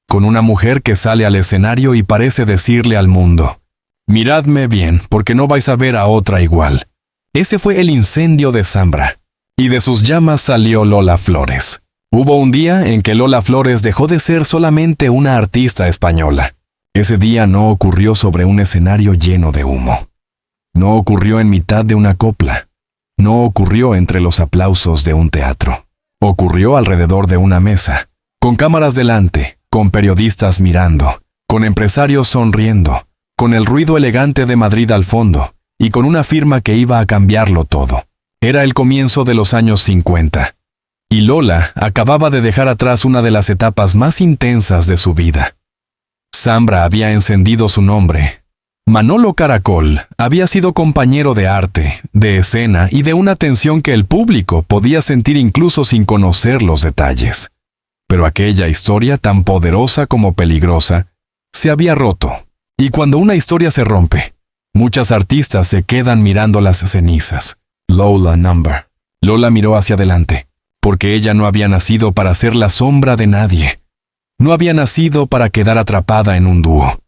con una mujer que sale al escenario y parece decirle al mundo, «Miradme bien, porque no vais a ver a otra igual». Ese fue el incendio de Zambra, y de sus llamas salió Lola Flores. Hubo un día en que Lola Flores dejó de ser solamente una artista española. Ese día no ocurrió sobre un escenario lleno de humo. No ocurrió en mitad de una copla. No ocurrió entre los aplausos de un teatro. Ocurrió alrededor de una mesa, con cámaras delante, con periodistas mirando, con empresarios sonriendo, con el ruido elegante de Madrid al fondo, y con una firma que iba a cambiarlo todo. Era el comienzo de los años 50. Y Lola acababa de dejar atrás una de las etapas más intensas de su vida. Zambra había encendido su nombre. Manolo Caracol había sido compañero de arte, de escena y de una tensión que el público podía sentir incluso sin conocer los detalles. Pero aquella historia, tan poderosa como peligrosa, se había roto. Y cuando una historia se rompe, muchas artistas se quedan mirando las cenizas. Lola Number. Lola miró hacia adelante, porque ella no había nacido para ser la sombra de nadie. No había nacido para quedar atrapada en un dúo.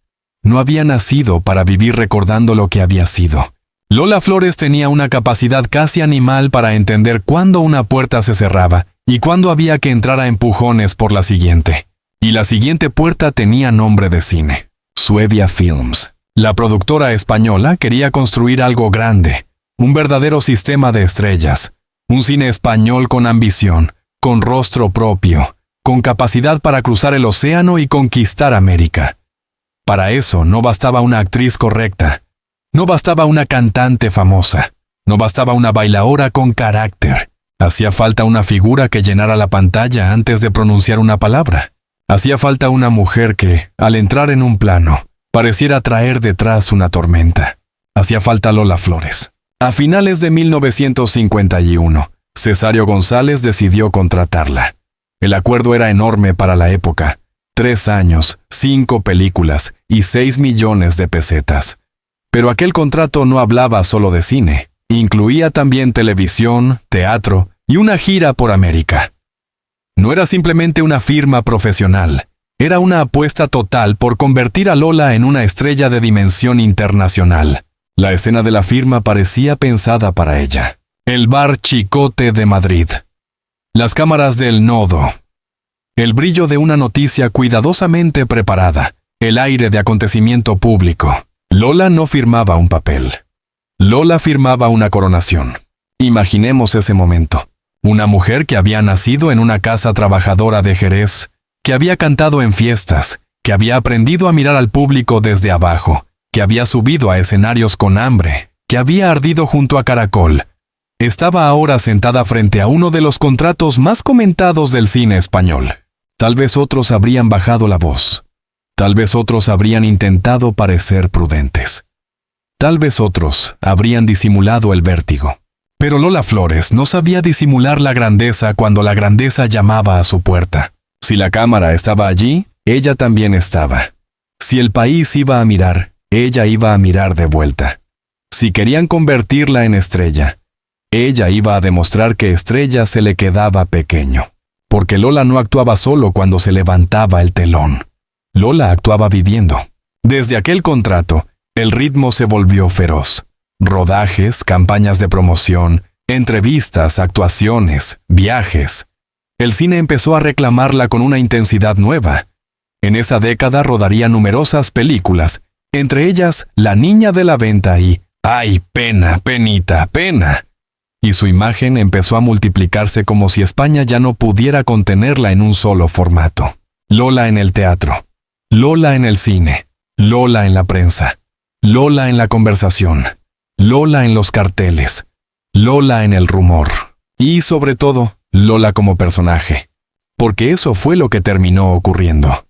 No había nacido para vivir recordando lo que había sido. Lola Flores tenía una capacidad casi animal para entender cuándo una puerta se cerraba y cuándo había que entrar a empujones por la siguiente. Y la siguiente puerta tenía nombre de cine: Suevia Films. La productora española quería construir algo grande, un verdadero sistema de estrellas, un cine español con ambición, con rostro propio, con capacidad para cruzar el océano y conquistar América. Para eso no bastaba una actriz correcta, no bastaba una cantante famosa, no bastaba una bailaora con carácter. Hacía falta una figura que llenara la pantalla antes de pronunciar una palabra. Hacía falta una mujer que, al entrar en un plano, pareciera traer detrás una tormenta. Hacía falta Lola Flores. A finales de 1951, Cesario González decidió contratarla. El acuerdo era enorme para la época: 3 años, 5 películas y 6 millones de pesetas. Pero aquel contrato no hablaba solo de cine. Incluía también televisión, teatro y una gira por América. No era simplemente una firma profesional. Era una apuesta total por convertir a Lola en una estrella de dimensión internacional. La escena de la firma parecía pensada para ella. El bar Chicote de Madrid. Las cámaras del Nodo. El brillo de una noticia cuidadosamente preparada. El aire de acontecimiento público. Lola no firmaba un papel. Lola firmaba una coronación. Imaginemos ese momento. Una mujer que había nacido en una casa trabajadora de Jerez, que había cantado en fiestas, que había aprendido a mirar al público desde abajo, que había subido a escenarios con hambre, que había ardido junto a Caracol, estaba ahora sentada frente a uno de los contratos más comentados del cine español. Tal vez otros habrían bajado la voz. Tal vez otros habrían intentado parecer prudentes. Tal vez otros habrían disimulado el vértigo. Pero Lola Flores no sabía disimular la grandeza cuando la grandeza llamaba a su puerta. Si la cámara estaba allí, ella también estaba. Si el país iba a mirar, ella iba a mirar de vuelta. Si querían convertirla en estrella, ella iba a demostrar que estrella se le quedaba pequeño. Porque Lola no actuaba solo cuando se levantaba el telón. Lola actuaba viviendo. Desde aquel contrato, el ritmo se volvió feroz. Rodajes, campañas de promoción, entrevistas, actuaciones, viajes. El cine empezó a reclamarla con una intensidad nueva. En esa década rodaría numerosas películas, entre ellas La niña de la venta y ¡ay, pena, penita, pena! Y su imagen empezó a multiplicarse como si España ya no pudiera contenerla en un solo formato. Lola en el teatro, Lola en el cine, Lola en la prensa, Lola en la conversación, Lola en los carteles, Lola en el rumor. Y, sobre todo, Lola como personaje. Porque eso fue lo que terminó ocurriendo.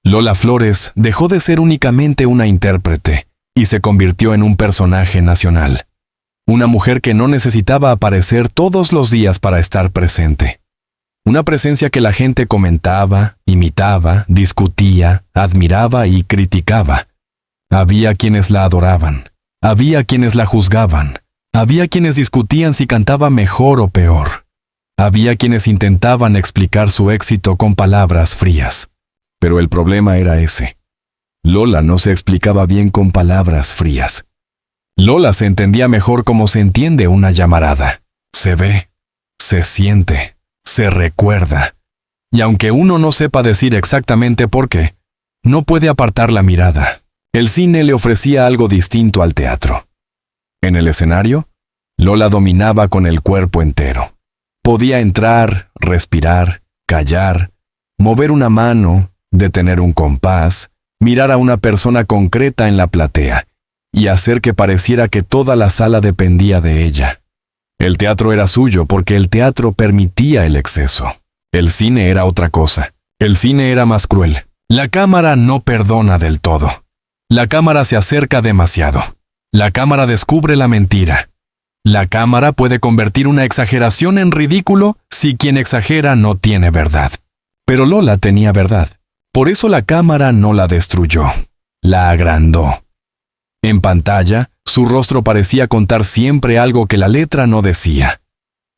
Lola Flores dejó de ser únicamente una intérprete y se convirtió en un personaje nacional. Una mujer que no necesitaba aparecer todos los días para estar presente. Una presencia que la gente comentaba, imitaba, discutía, admiraba y criticaba. Había quienes la adoraban. Había quienes la juzgaban. Había quienes discutían si cantaba mejor o peor. Había quienes intentaban explicar su éxito con palabras frías. Pero el problema era ese. Lola no se explicaba bien con palabras frías. Lola se entendía mejor como se entiende una llamarada. Se ve, se siente, se recuerda. Y aunque uno no sepa decir exactamente por qué, no puede apartar la mirada. El cine le ofrecía algo distinto al teatro. En el escenario, Lola dominaba con el cuerpo entero. Podía entrar, respirar, callar, mover una mano, detener un compás, mirar a una persona concreta en la platea y hacer que pareciera que toda la sala dependía de ella. El teatro era suyo porque el teatro permitía el exceso. El cine era otra cosa. El cine era más cruel. La cámara no perdona del todo. La cámara se acerca demasiado. La cámara descubre la mentira. La cámara puede convertir una exageración en ridículo si quien exagera no tiene verdad. Pero Lola tenía verdad. Por eso la cámara no la destruyó. La agrandó. En pantalla, su rostro parecía contar siempre algo que la letra no decía.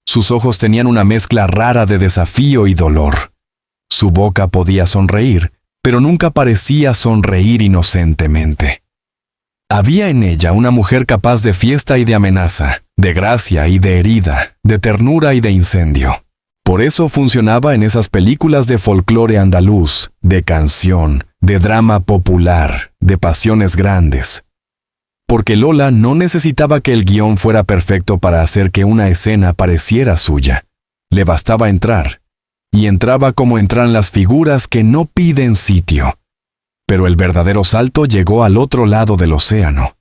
Sus ojos tenían una mezcla rara de desafío y dolor. Su boca podía sonreír, pero nunca parecía sonreír inocentemente. Había en ella una mujer capaz de fiesta y de amenaza, de gracia y de herida, de ternura y de incendio. Por eso funcionaba en esas películas de folclore andaluz, de canción, de drama popular, de pasiones grandes. Porque Lola no necesitaba que el guión fuera perfecto para hacer que una escena pareciera suya. Le bastaba entrar. Y entraba como entran las figuras que no piden sitio. Pero el verdadero salto llegó al otro lado del océano.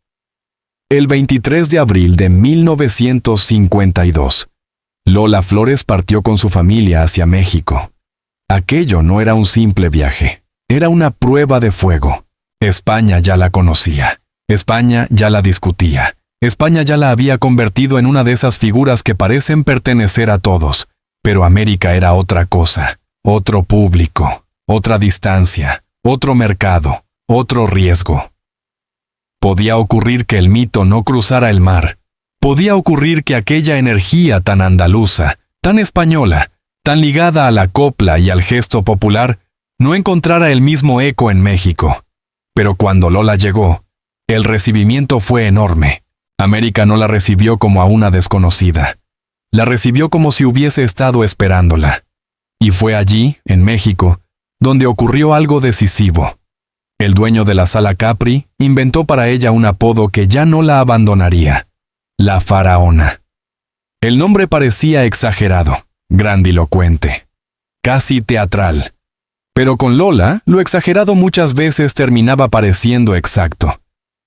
El 23 de abril de 1952, Lola Flores partió con su familia hacia México. Aquello no era un simple viaje, era una prueba de fuego. España ya la conocía, España ya la discutía, España ya la había convertido en una de esas figuras que parecen pertenecer a todos. Pero América era otra cosa, otro público, otra distancia, otro mercado, otro riesgo. Podía ocurrir que el mito no cruzara el mar. Podía ocurrir que aquella energía tan andaluza, tan española, tan ligada a la copla y al gesto popular, no encontrara el mismo eco en México. Pero cuando Lola llegó, el recibimiento fue enorme. América no la recibió como a una desconocida. La recibió como si hubiese estado esperándola. Y fue allí, en México, donde ocurrió algo decisivo. El dueño de la Sala Capri inventó para ella un apodo que ya no la abandonaría: la Faraona. El nombre parecía exagerado, grandilocuente, casi teatral. Pero con Lola, lo exagerado muchas veces terminaba pareciendo exacto.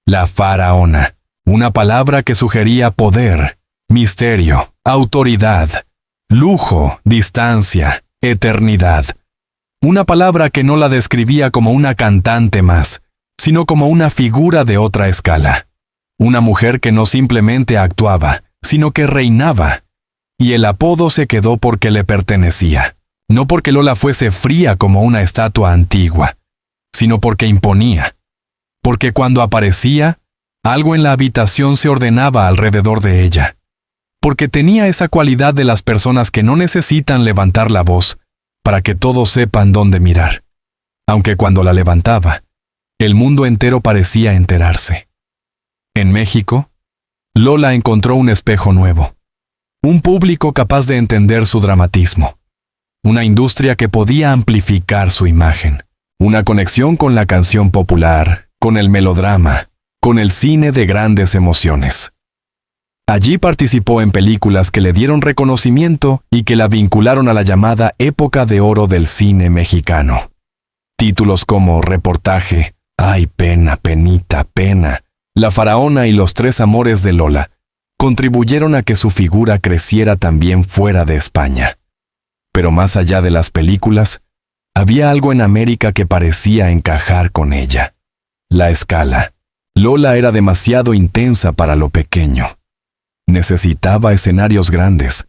La faraona, una palabra que sugería poder, misterio, autoridad, lujo, distancia, eternidad. Una palabra que no la describía como una cantante más, sino como una figura de otra escala. Una mujer que no simplemente actuaba, sino que reinaba. Y el apodo se quedó porque le pertenecía. No porque Lola fuese fría como una estatua antigua, sino porque imponía. Porque cuando aparecía, algo en la habitación se ordenaba alrededor de ella. Porque tenía esa cualidad de las personas que no necesitan levantar la voz para que todos sepan dónde mirar. Aunque cuando la levantaba, el mundo entero parecía enterarse. En México, Lola encontró un espejo nuevo. Un público capaz de entender su dramatismo. Una industria que podía amplificar su imagen. Una conexión con la canción popular, con el melodrama, con el cine de grandes emociones. Allí participó en películas que le dieron reconocimiento y que la vincularon a la llamada época de oro del cine mexicano. Títulos como Reportaje, Ay, pena, penita, pena, La faraona y Los tres amores de Lola contribuyeron a que su figura creciera también fuera de España. Pero más allá de las películas, había algo en América que parecía encajar con ella. La escala. Lola era demasiado intensa para lo pequeño. Necesitaba escenarios grandes.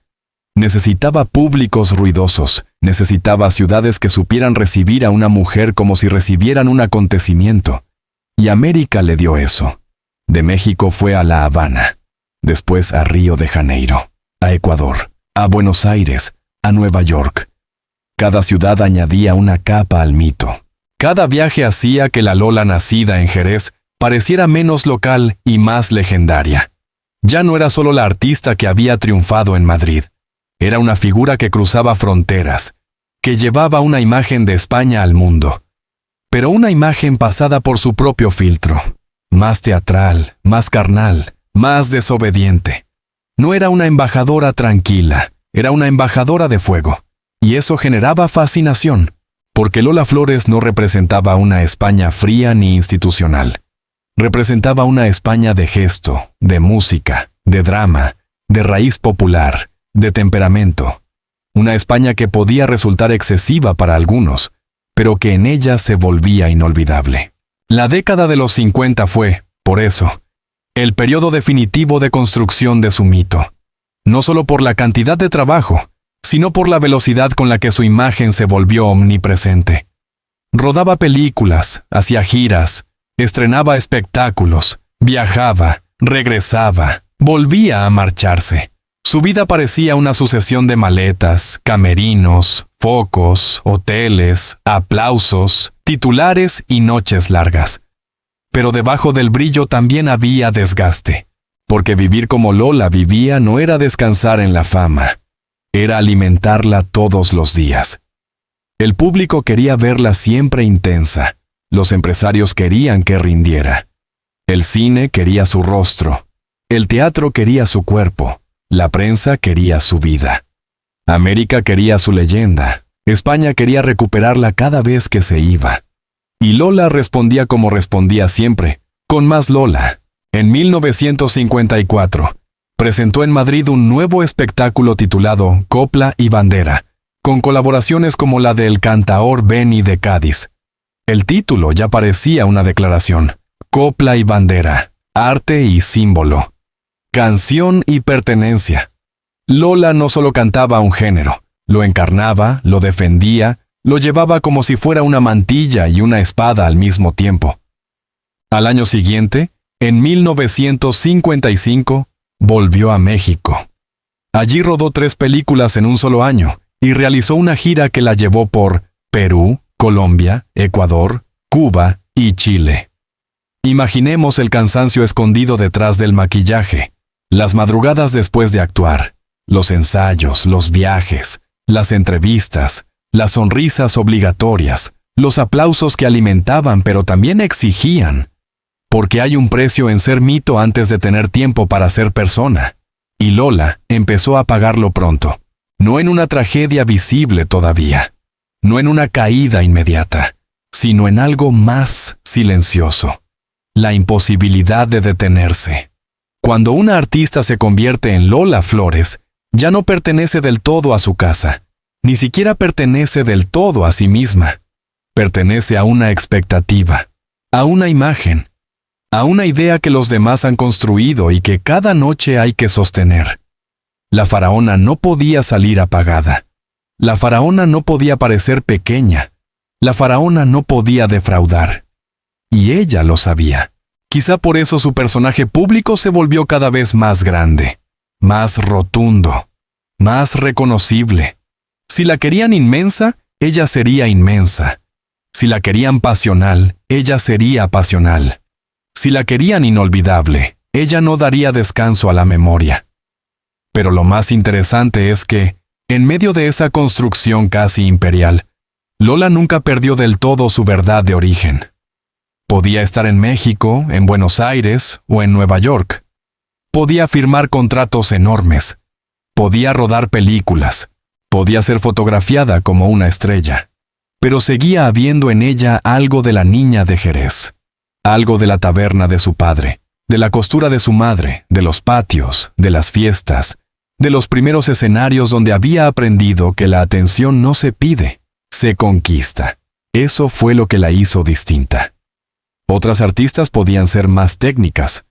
Necesitaba públicos ruidosos. Necesitaba ciudades que supieran recibir a una mujer como si recibieran un acontecimiento. Y América le dio eso. De México fue a La Habana, después a Río de Janeiro, a Ecuador, a Buenos Aires, a Nueva York. Cada ciudad añadía una capa al mito. Cada viaje hacía que la Lola nacida en Jerez pareciera menos local y más legendaria. Ya no era solo la artista que había triunfado en Madrid. Era una figura que cruzaba fronteras, que llevaba una imagen de España al mundo. Pero una imagen pasada por su propio filtro. Más teatral, más carnal, más desobediente. No era una embajadora tranquila, era una embajadora de fuego. Y eso generaba fascinación, porque Lola Flores no representaba una España fría ni institucional. Representaba una España de gesto, de música, de drama, de raíz popular, de temperamento. Una España que podía resultar excesiva para algunos, pero que en ella se volvía inolvidable. La década de los 50 fue, por eso, el periodo definitivo de construcción de su mito. No solo por la cantidad de trabajo, sino por la velocidad con la que su imagen se volvió omnipresente. Rodaba películas, hacía giras, estrenaba espectáculos, viajaba, regresaba, volvía a marcharse. Su vida parecía una sucesión de maletas, camerinos, focos, hoteles, aplausos, titulares y noches largas. Pero debajo del brillo también había desgaste, porque vivir como Lola vivía no era descansar en la fama, era alimentarla todos los días. El público quería verla siempre intensa, los empresarios querían que rindiera. El cine quería su rostro, el teatro quería su cuerpo, la prensa quería su vida. América quería su leyenda, España quería recuperarla cada vez que se iba. Y Lola respondía como respondía siempre, con más Lola. En 1954, presentó en Madrid un nuevo espectáculo titulado Copla y Bandera, con colaboraciones como la del cantaor Beni de Cádiz. El título ya parecía una declaración: Copla y Bandera, arte y símbolo, canción y pertenencia. Lola no solo cantaba un género, lo encarnaba, lo defendía, lo llevaba como si fuera una mantilla y una espada al mismo tiempo. Al año siguiente, en 1955, volvió a México. Allí rodó 3 películas en un solo año y realizó una gira que la llevó por Perú, Colombia, Ecuador, Cuba y Chile. Imaginemos el cansancio escondido detrás del maquillaje, las madrugadas después de actuar, los ensayos, los viajes, las entrevistas, las sonrisas obligatorias, los aplausos que alimentaban pero también exigían. Porque hay un precio en ser mito antes de tener tiempo para ser persona. Y Lola empezó a pagarlo pronto, no en una tragedia visible todavía. no en una caída inmediata, sino en algo más silencioso, la imposibilidad de detenerse. Cuando una artista se convierte en Lola Flores, ya no pertenece del todo a su casa, ni siquiera pertenece del todo a sí misma. Pertenece a una expectativa, a una imagen, a una idea que los demás han construido y que cada noche hay que sostener. La faraona no podía salir apagada. La faraona no podía parecer pequeña. La faraona no podía defraudar. Y ella lo sabía. Quizá por eso su personaje público se volvió cada vez más grande, más rotundo, más reconocible. Si la querían inmensa, ella sería inmensa. Si la querían pasional, ella sería pasional. Si la querían inolvidable, ella no daría descanso a la memoria. Pero lo más interesante es que, en medio de esa construcción casi imperial, Lola nunca perdió del todo su verdad de origen. Podía estar en México, en Buenos Aires o en Nueva York. Podía firmar contratos enormes. Podía rodar películas. Podía ser fotografiada como una estrella. Pero seguía habiendo en ella algo de la niña de Jerez. Algo de la taberna de su padre, de la costura de su madre, de los patios, de las fiestas, de los primeros escenarios donde había aprendido que la atención no se pide, se conquista. Eso fue lo que la hizo distinta. Otras artistas podían ser más técnicas,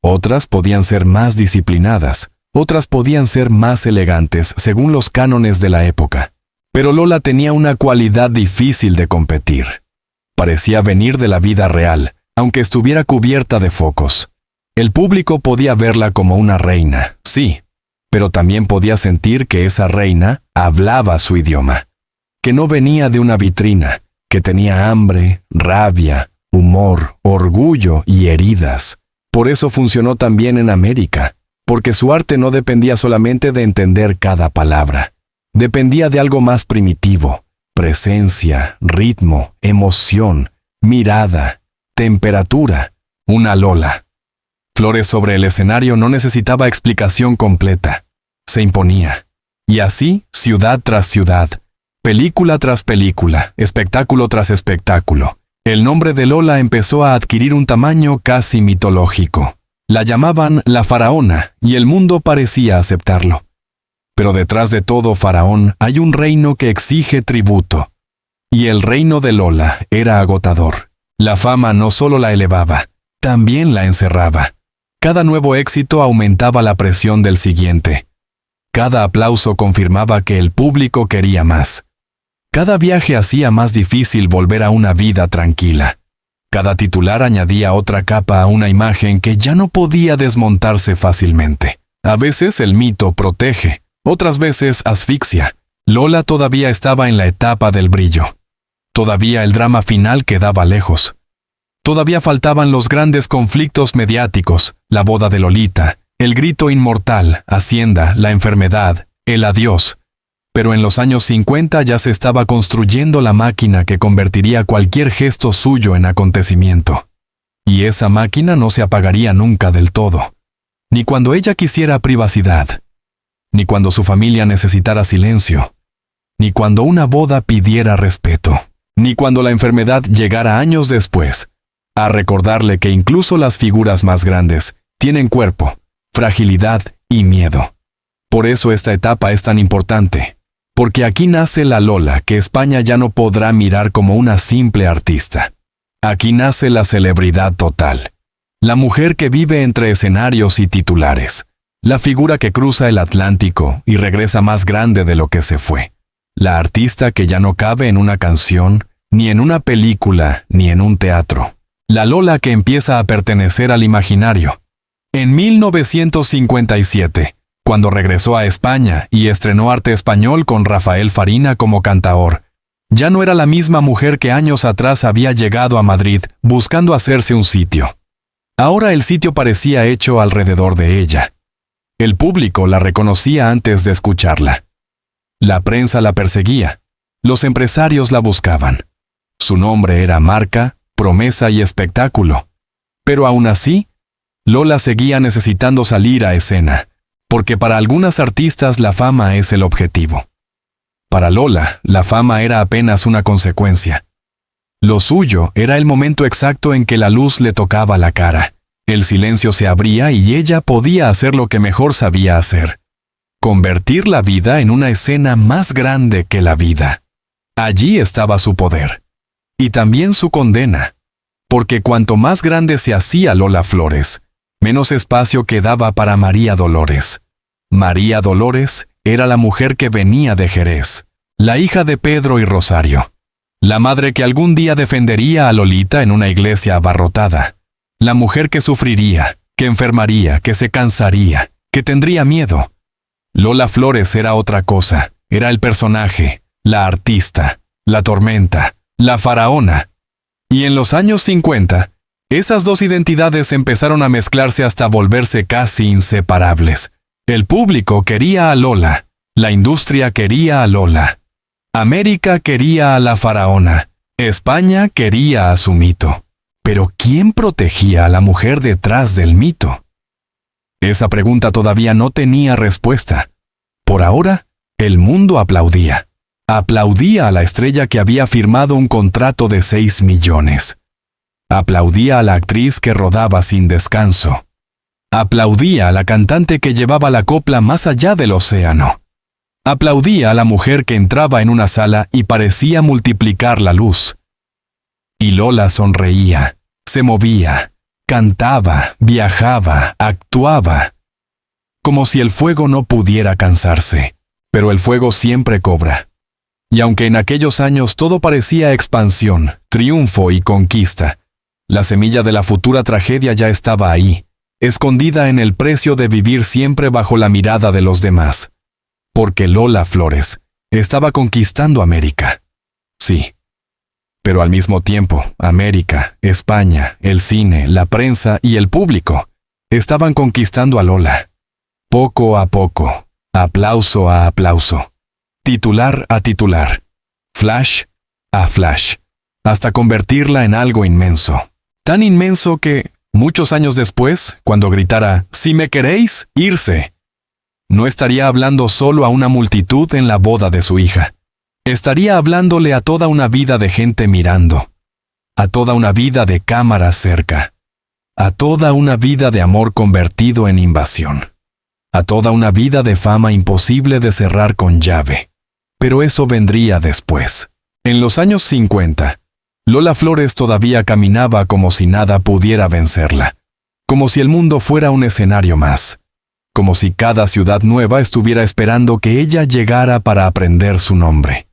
otras podían ser más disciplinadas, otras podían ser más elegantes según los cánones de la época. Pero Lola tenía una cualidad difícil de competir. Parecía venir de la vida real, aunque estuviera cubierta de focos. El público podía verla como una reina, sí, pero también podía sentir que esa reina hablaba su idioma, que no venía de una vitrina, que tenía hambre, rabia, humor, orgullo y heridas. Por eso funcionó tan bien en América, porque su arte no dependía solamente de entender cada palabra. Dependía de algo más primitivo: presencia, ritmo, emoción, mirada, temperatura. Una Lola. Flores sobre el escenario no necesitaba explicación completa. Se imponía. Y así, ciudad tras ciudad, película tras película, espectáculo tras espectáculo, el nombre de Lola empezó a adquirir un tamaño casi mitológico. La llamaban la faraona y el mundo parecía aceptarlo. Pero detrás de todo faraón hay un reino que exige tributo. Y el reino de Lola era agotador. La fama no solo la elevaba, también la encerraba. Cada nuevo éxito aumentaba la presión del siguiente. Cada aplauso confirmaba que el público quería más. Cada viaje hacía más difícil volver a una vida tranquila. Cada titular añadía otra capa a una imagen que ya no podía desmontarse fácilmente. A veces el mito protege, otras veces asfixia. Lola todavía estaba en la etapa del brillo. Todavía el drama final quedaba lejos. Todavía faltaban los grandes conflictos mediáticos, la boda de Lolita, el grito inmortal, Hacienda, la enfermedad, el adiós. Pero en los años 50 ya se estaba construyendo la máquina que convertiría cualquier gesto suyo en acontecimiento. Y esa máquina no se apagaría nunca del todo. Ni cuando ella quisiera privacidad, ni cuando su familia necesitara silencio, ni cuando una boda pidiera respeto, ni cuando la enfermedad llegara años después, a recordarle que incluso las figuras más grandes tienen cuerpo, fragilidad y miedo. Por eso esta etapa es tan importante, porque aquí nace la Lola que España ya no podrá mirar como una simple artista. Aquí nace la celebridad total, la mujer que vive entre escenarios y titulares, la figura que cruza el Atlántico y regresa más grande de lo que se fue, la artista que ya no cabe en una canción, ni en una película, ni en un teatro. La Lola que empieza a pertenecer al imaginario. En 1957, cuando regresó a España y estrenó arte español con Rafael Farina como cantaor, ya no era la misma mujer que años atrás había llegado a Madrid buscando hacerse un sitio. Ahora el sitio parecía hecho alrededor de ella. El público la reconocía antes de escucharla. La prensa la perseguía. Los empresarios la buscaban. Su nombre era marca, promesa y espectáculo. Pero aún así, Lola seguía necesitando salir a escena, porque para algunas artistas la fama es el objetivo. Para Lola, la fama era apenas una consecuencia. Lo suyo era el momento exacto en que la luz le tocaba la cara. El silencio se abría y ella podía hacer lo que mejor sabía hacer: convertir la vida en una escena más grande que la vida. Allí estaba su poder. Y también su condena. Porque cuanto más grande se hacía Lola Flores, menos espacio quedaba para María Dolores. María Dolores era la mujer que venía de Jerez, la hija de Pedro y Rosario, la madre que algún día defendería a Lolita en una iglesia abarrotada, la mujer que sufriría, que enfermaría, que se cansaría, que tendría miedo. Lola Flores era otra cosa, era el personaje, la artista, la tormenta, la faraona. Y en los años 50, esas dos identidades empezaron a mezclarse hasta volverse casi inseparables. El público quería a Lola, la industria quería a Lola, América quería a la faraona, España quería a su mito. Pero ¿quién protegía a la mujer detrás del mito? Esa pregunta todavía no tenía respuesta. Por ahora, el mundo aplaudía. Aplaudía a la estrella que había firmado un contrato de 6 millones. Aplaudía a la actriz que rodaba sin descanso. Aplaudía a la cantante que llevaba la copla más allá del océano. Aplaudía a la mujer que entraba en una sala y parecía multiplicar la luz. Y Lola sonreía, se movía, cantaba, viajaba, actuaba. Como si el fuego no pudiera cansarse. Pero el fuego siempre cobra. Y aunque en aquellos años todo parecía expansión, triunfo y conquista, la semilla de la futura tragedia ya estaba ahí, escondida en el precio de vivir siempre bajo la mirada de los demás. Porque Lola Flores estaba conquistando América. Sí. Pero al mismo tiempo, América, España, el cine, la prensa y el público estaban conquistando a Lola. Poco a poco, aplauso a aplauso, titular a titular, flash a flash, hasta convertirla en algo inmenso. Tan inmenso que, muchos años después, cuando gritara «Si me queréis, irse», no estaría hablando solo a una multitud en la boda de su hija. Estaría hablándole a toda una vida de gente mirando, a toda una vida de cámaras cerca, a toda una vida de amor convertido en invasión, a toda una vida de fama imposible de cerrar con llave. Pero eso vendría después. En los años 50, Lola Flores todavía caminaba como si nada pudiera vencerla, como si el mundo fuera un escenario más, como si cada ciudad nueva estuviera esperando que ella llegara para aprender su nombre.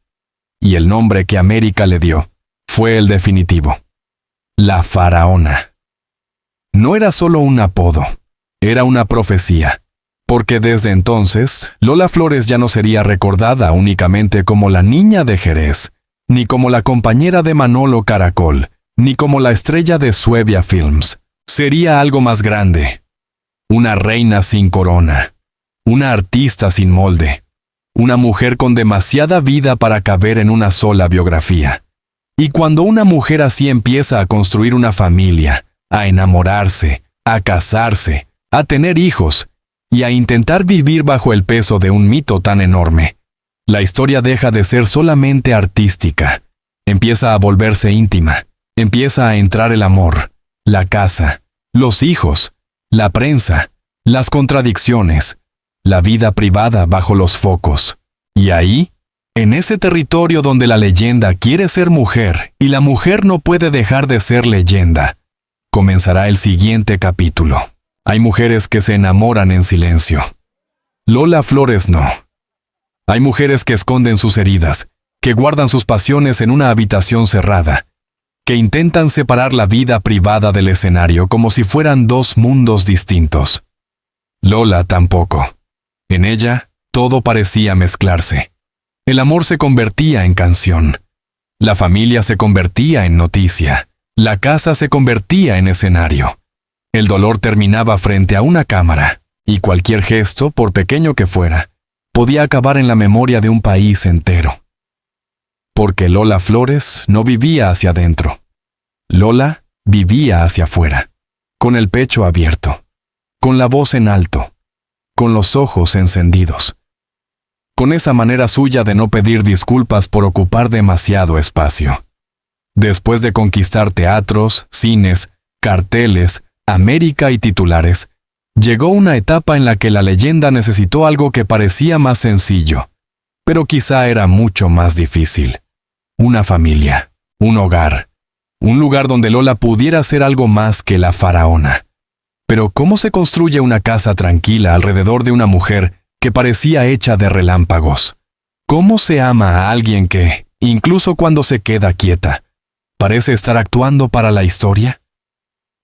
Y el nombre que América le dio fue el definitivo: la faraona. No era solo un apodo, era una profecía, porque desde entonces Lola Flores ya no sería recordada únicamente como la niña de Jerez, ni como la compañera de Manolo Caracol, ni como la estrella de Suevia Films. Sería algo más grande. Una reina sin corona, una artista sin molde, una mujer con demasiada vida para caber en una sola biografía. Y cuando una mujer así empieza a construir una familia, a enamorarse, a casarse, a tener hijos y a intentar vivir bajo el peso de un mito tan enorme, la historia deja de ser solamente artística, empieza a volverse íntima, empieza a entrar el amor, la casa, los hijos, la prensa, las contradicciones, la vida privada bajo los focos. Y ahí, en ese territorio donde la leyenda quiere ser mujer y la mujer no puede dejar de ser leyenda, comenzará el siguiente capítulo. Hay mujeres que se enamoran en silencio. Lola Flores no. Hay mujeres que esconden sus heridas, que guardan sus pasiones en una habitación cerrada, que intentan separar la vida privada del escenario como si fueran dos mundos distintos. Lola tampoco. En ella, todo parecía mezclarse. El amor se convertía en canción. La familia se convertía en noticia. La casa se convertía en escenario. El dolor terminaba frente a una cámara, y cualquier gesto, por pequeño que fuera, podía acabar en la memoria de un país entero. Porque Lola Flores no vivía hacia adentro. Lola vivía hacia afuera, con el pecho abierto, con la voz en alto, con los ojos encendidos. con esa manera suya de no pedir disculpas por ocupar demasiado espacio. Después de conquistar teatros, cines, carteles, América y titulares, llegó una etapa en la que la leyenda necesitó algo que parecía más sencillo, pero quizá era mucho más difícil. Una familia, un hogar, un lugar donde Lola pudiera ser algo más que la faraona. Pero ¿cómo se construye una casa tranquila alrededor de una mujer que parecía hecha de relámpagos? ¿Cómo se ama a alguien que, incluso cuando se queda quieta, parece estar actuando para la historia?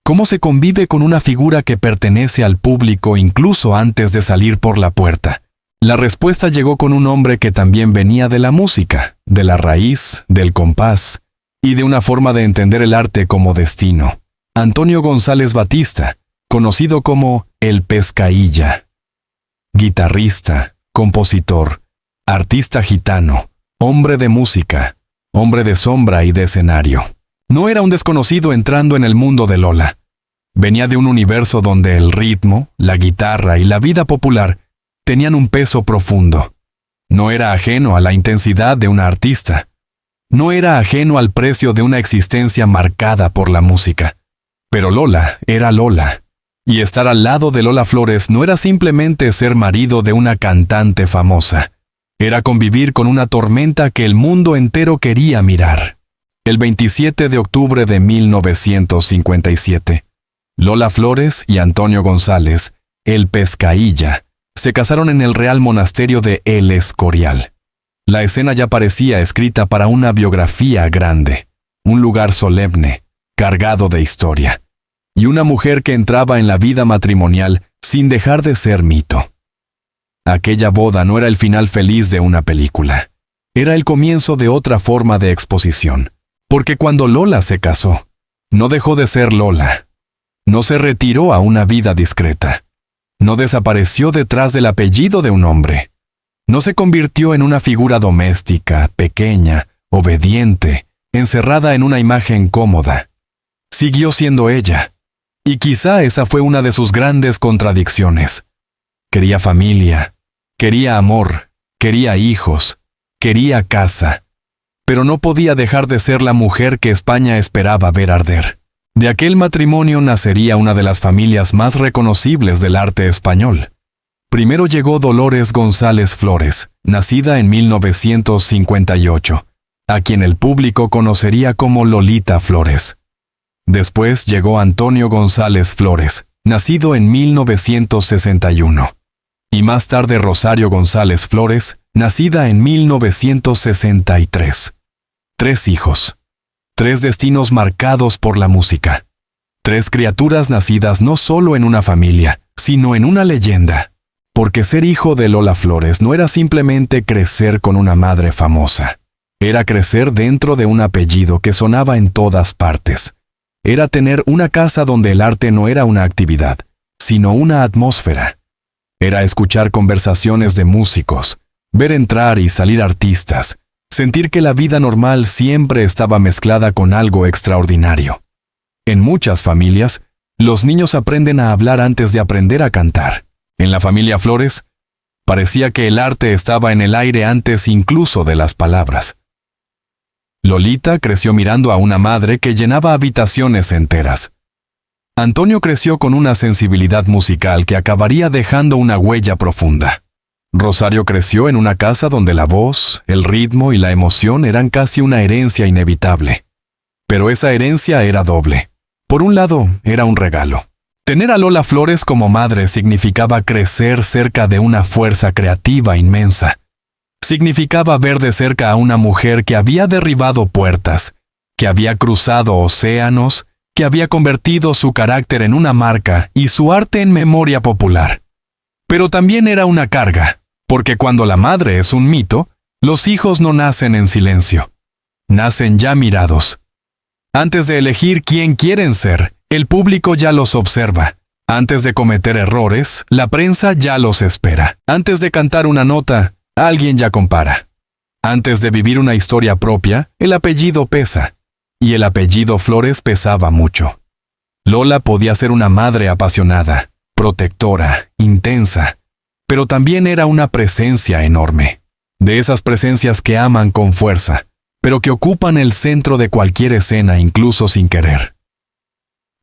¿Cómo se convive con una figura que pertenece al público incluso antes de salir por la puerta? La respuesta llegó con un hombre que también venía de la música, de la raíz, del compás, y de una forma de entender el arte como destino. Antonio González Batista, conocido como El Pescailla. Guitarrista, compositor, artista gitano, hombre de música, hombre de sombra y de escenario. No era un desconocido entrando en el mundo de Lola. Venía de un universo donde el ritmo, la guitarra y la vida popular tenían un peso profundo. No era ajeno a la intensidad de una artista. No era ajeno al precio de una existencia marcada por la música. Pero Lola era Lola. Y estar al lado de Lola Flores no era simplemente ser marido de una cantante famosa. Era convivir con una tormenta que el mundo entero quería mirar. El 27 de octubre de 1957, Lola Flores y Antonio González, El Pescailla, se casaron en el Real Monasterio de El Escorial. La escena ya parecía escrita para una biografía grande, un lugar solemne, cargado de historia, y una mujer que entraba en la vida matrimonial sin dejar de ser mito. Aquella boda no era el final feliz de una película, era el comienzo de otra forma de exposición, porque cuando Lola se casó, no dejó de ser Lola, no se retiró a una vida discreta, no desapareció detrás del apellido de un hombre, no se convirtió en una figura doméstica, pequeña, obediente, encerrada en una imagen cómoda. Siguió siendo ella. Y quizá esa fue una de sus grandes contradicciones. Quería familia, quería amor, quería hijos, quería casa, pero no podía dejar de ser la mujer que España esperaba ver arder. De aquel matrimonio nacería una de las familias más reconocibles del arte español. Primero llegó Dolores González Flores, nacida en 1958, a quien el público conocería como Lolita Flores. Después llegó Antonio González Flores, nacido en 1961. Y más tarde Rosario González Flores, nacida en 1963. 3 hijos. 3 destinos marcados por la música. 3 criaturas nacidas no solo en una familia, sino en una leyenda. Porque ser hijo de Lola Flores no era simplemente crecer con una madre famosa. Era crecer dentro de un apellido que sonaba en todas partes. Era tener una casa donde el arte no era una actividad, sino una atmósfera. Era escuchar conversaciones de músicos, ver entrar y salir artistas, sentir que la vida normal siempre estaba mezclada con algo extraordinario. En muchas familias, los niños aprenden a hablar antes de aprender a cantar. En la familia Flores, parecía que el arte estaba en el aire antes incluso de las palabras. Lolita creció mirando a una madre que llenaba habitaciones enteras. Antonio creció con una sensibilidad musical que acabaría dejando una huella profunda. Rosario creció en una casa donde la voz, el ritmo y la emoción eran casi una herencia inevitable. Pero esa herencia era doble. Por un lado, era un regalo. Tener a Lola Flores como madre significaba crecer cerca de una fuerza creativa inmensa. Significaba ver de cerca a una mujer que había derribado puertas, que había cruzado océanos, que había convertido su carácter en una marca y su arte en memoria popular. Pero también era una carga, porque cuando la madre es un mito, los hijos no nacen en silencio. Nacen ya mirados. Antes de elegir quién quieren ser, el público ya los observa. Antes de cometer errores, la prensa ya los espera. Antes de cantar una nota, alguien ya compara. Antes de vivir una historia propia, el apellido pesa. Y el apellido Flores pesaba mucho. Lola podía ser una madre apasionada, protectora, intensa, pero también era una presencia enorme. de esas presencias que aman con fuerza, pero que ocupan el centro de cualquier escena incluso sin querer.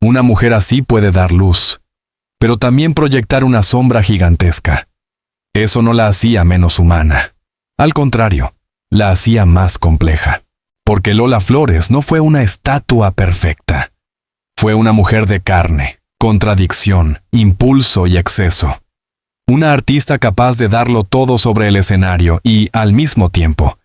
Una mujer así puede dar luz, pero también proyectar una sombra gigantesca. Eso no la hacía menos humana. Al contrario, la hacía más compleja. Porque Lola Flores no fue una estatua perfecta. Fue una mujer de carne, contradicción, impulso y exceso. Una artista capaz de darlo todo sobre el escenario y, al mismo tiempo,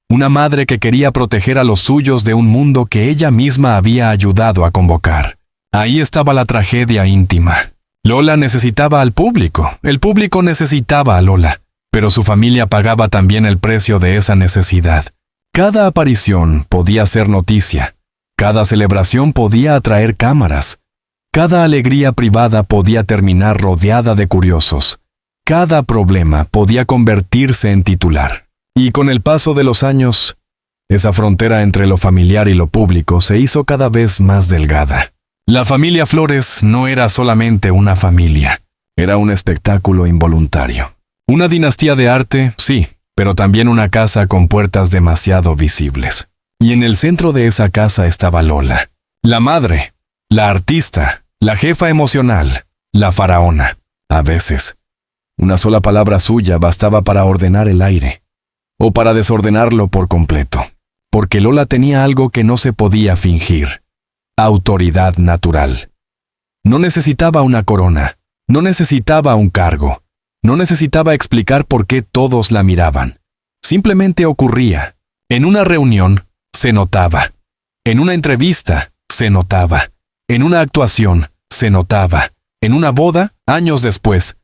una madre que quería proteger a los suyos de un mundo que ella misma había ayudado a convocar. Ahí estaba la tragedia íntima. Lola necesitaba al público, el público necesitaba a Lola, pero su familia pagaba también el precio de esa necesidad. Cada aparición podía ser noticia, cada celebración podía atraer cámaras, cada alegría privada podía terminar rodeada de curiosos, cada problema podía convertirse en titular. Y con el paso de los años, esa frontera entre lo familiar y lo público se hizo cada vez más delgada. La familia Flores no era solamente una familia, era un espectáculo involuntario. Una dinastía de arte, sí, pero también una casa con puertas demasiado visibles. Y en el centro de esa casa estaba Lola, la madre, la artista, la jefa emocional, la faraona. A veces, una sola palabra suya bastaba para ordenar el aire, o para desordenarlo por completo, porque Lola tenía algo que no se podía fingir: autoridad natural. No necesitaba una corona, no necesitaba un cargo, no necesitaba explicar por qué todos la miraban. Simplemente ocurría. En una reunión, se notaba. En una entrevista, se notaba. En una actuación, se notaba. En una boda, años después,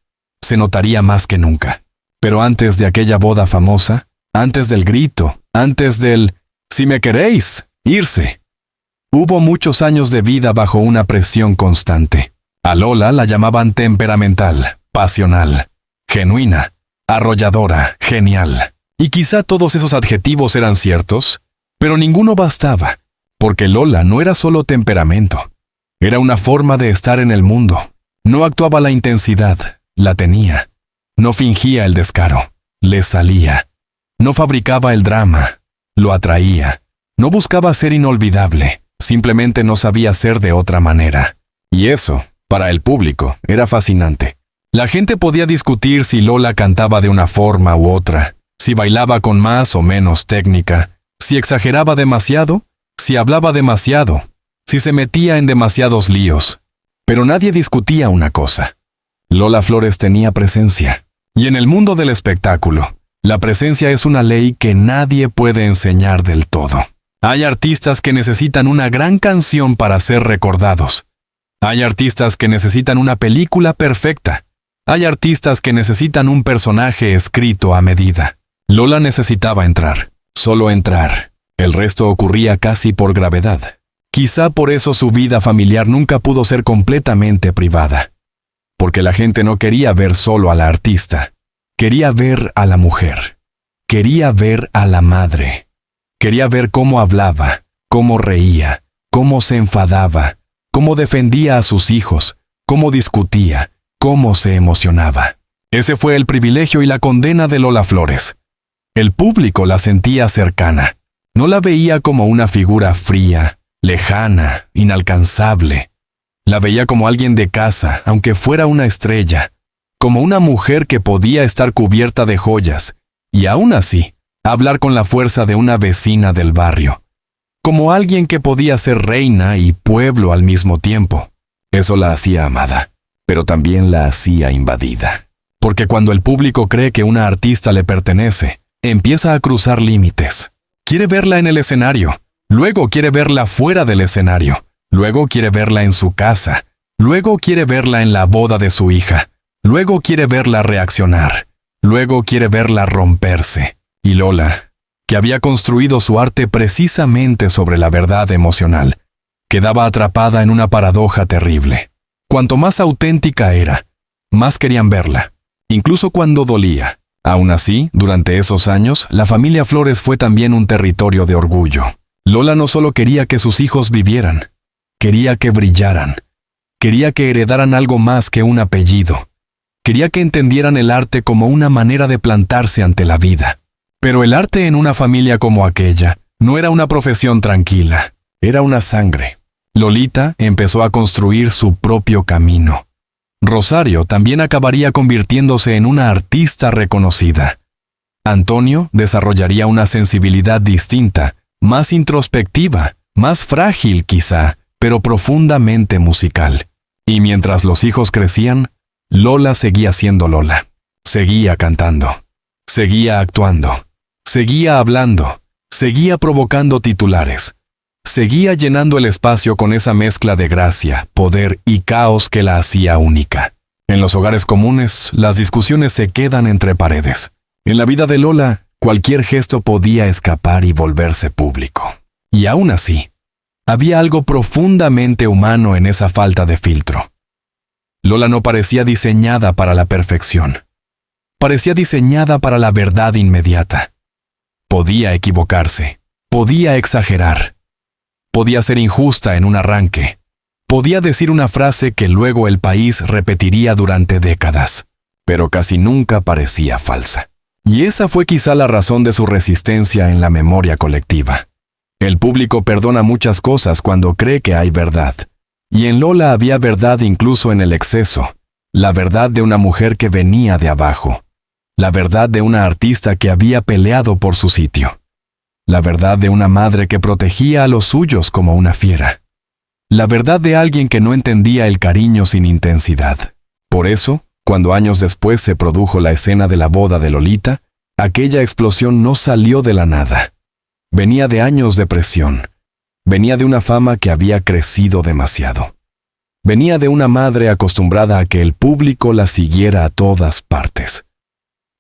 se notaría más que nunca. Pero antes de aquella boda famosa, antes del grito, antes del «si me queréis, irse», hubo muchos años de vida bajo una presión constante. A Lola la llamaban temperamental, pasional, genuina, arrolladora, genial. Y quizá todos esos adjetivos eran ciertos, pero ninguno bastaba, porque Lola no era solo temperamento. Era una forma de estar en el mundo. No actuaba la intensidad, la tenía. No fingía el descaro, le salía. No fabricaba el drama, lo atraía. No buscaba ser inolvidable, simplemente no sabía ser de otra manera. Y eso, para el público, era fascinante. La gente podía discutir si Lola cantaba de una forma u otra, si bailaba con más o menos técnica, si exageraba demasiado, si hablaba demasiado, si se metía en demasiados líos. Pero nadie discutía una cosa: Lola Flores tenía presencia. Y en el mundo del espectáculo, la presencia es una ley que nadie puede enseñar del todo. Hay artistas que necesitan una gran canción para ser recordados. Hay artistas que necesitan una película perfecta. Hay artistas que necesitan un personaje escrito a medida. Lola necesitaba entrar, solo entrar. El resto ocurría casi por gravedad. Quizá por eso su vida familiar nunca pudo ser completamente privada. Porque la gente no quería ver solo a la artista. Quería ver a la mujer. Quería ver a la madre. Quería ver cómo hablaba, cómo reía, cómo se enfadaba, cómo defendía a sus hijos, cómo discutía, cómo se emocionaba. Ese fue el privilegio y la condena de Lola Flores. El público la sentía cercana. No la veía como una figura fría, lejana, inalcanzable. La veía como alguien de casa, aunque fuera una estrella, como una mujer que podía estar cubierta de joyas, y aún así, hablar con la fuerza de una vecina del barrio, como alguien que podía ser reina y pueblo al mismo tiempo. Eso la hacía amada, pero también la hacía invadida. Porque cuando el público cree que una artista le pertenece, empieza a cruzar límites. Quiere verla en el escenario, luego quiere verla fuera del escenario, luego quiere verla en su casa, luego quiere verla en la boda de su hija, luego quiere verla reaccionar, luego quiere verla romperse. Y Lola, que había construido su arte precisamente sobre la verdad emocional, quedaba atrapada en una paradoja terrible. Cuanto más auténtica era, más querían verla, incluso cuando dolía. Aún así, durante esos años, la familia Flores fue también un territorio de orgullo. Lola no solo quería que sus hijos vivieran, quería que brillaran, quería que heredaran algo más que un apellido, quería que entendieran el arte como una manera de plantarse ante la vida. Pero el arte en una familia como aquella no era una profesión tranquila, era una sangre. Lolita empezó a construir su propio camino. Rosario también acabaría convirtiéndose en una artista reconocida. Antonio desarrollaría una sensibilidad distinta, más introspectiva, más frágil quizá, pero profundamente musical. Y mientras los hijos crecían, Lola seguía siendo Lola. Seguía cantando, seguía actuando, seguía hablando, seguía provocando titulares. Seguía llenando el espacio con esa mezcla de gracia, poder y caos que la hacía única. En los hogares comunes, las discusiones se quedan entre paredes. En la vida de Lola, cualquier gesto podía escapar y volverse público. Y aún así, había algo profundamente humano en esa falta de filtro. Lola no parecía diseñada para la perfección. Parecía diseñada para la verdad inmediata. Podía equivocarse, podía exagerar. Podía ser injusta en un arranque. Podía decir una frase que luego el país repetiría durante décadas, pero casi nunca parecía falsa. Y esa fue quizá la razón de su resistencia en la memoria colectiva. El público perdona muchas cosas cuando cree que hay verdad. Y en Lola había verdad incluso en el exceso. La verdad de una mujer que venía de abajo. La verdad de una artista que había peleado por su sitio. La verdad de una madre que protegía a los suyos como una fiera. La verdad de alguien que no entendía el cariño sin intensidad. Por eso, cuando años después se produjo la escena de la boda de Lolita, aquella explosión no salió de la nada. Venía de años de presión. Venía de una fama que había crecido demasiado. Venía de una madre acostumbrada a que el público la siguiera a todas partes.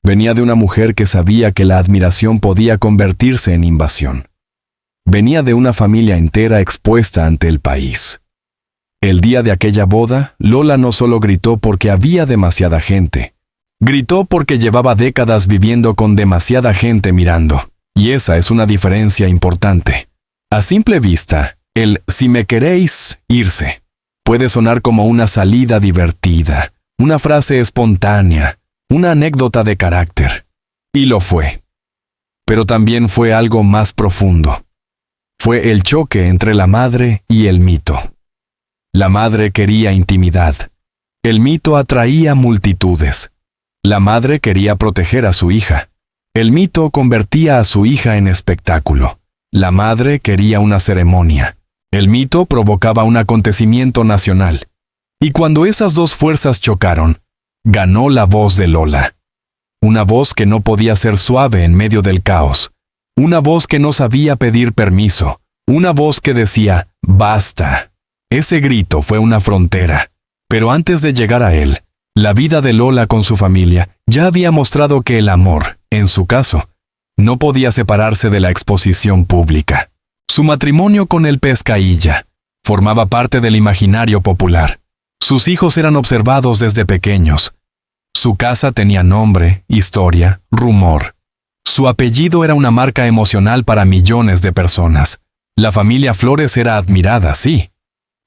Venía de una mujer que sabía que la admiración podía convertirse en invasión. Venía de una familia entera expuesta ante el país. El día de aquella boda, Lola no solo gritó porque había demasiada gente. Gritó porque llevaba décadas viviendo con demasiada gente mirando. Y esa es una diferencia importante. A simple vista, el "si me queréis, irse" puede sonar como una salida divertida, una frase espontánea, una anécdota de carácter. Y lo fue. Pero también fue algo más profundo. Fue el choque entre la madre y el mito. La madre quería intimidad. El mito atraía multitudes. La madre quería proteger a su hija. El mito convertía a su hija en espectáculo. La madre quería una ceremonia. El mito provocaba un acontecimiento nacional. Y cuando esas dos fuerzas chocaron, ganó la voz de Lola. Una voz que no podía ser suave en medio del caos. Una voz que no sabía pedir permiso. Una voz que decía, "basta". Ese grito fue una frontera. Pero antes de llegar a él, la vida de Lola con su familia ya había mostrado que el amor, en su caso, no podía separarse de la exposición pública. Su matrimonio con el Pescailla formaba parte del imaginario popular. Sus hijos eran observados desde pequeños. Su casa tenía nombre, historia, rumor. Su apellido era una marca emocional para millones de personas. La familia Flores era admirada, sí,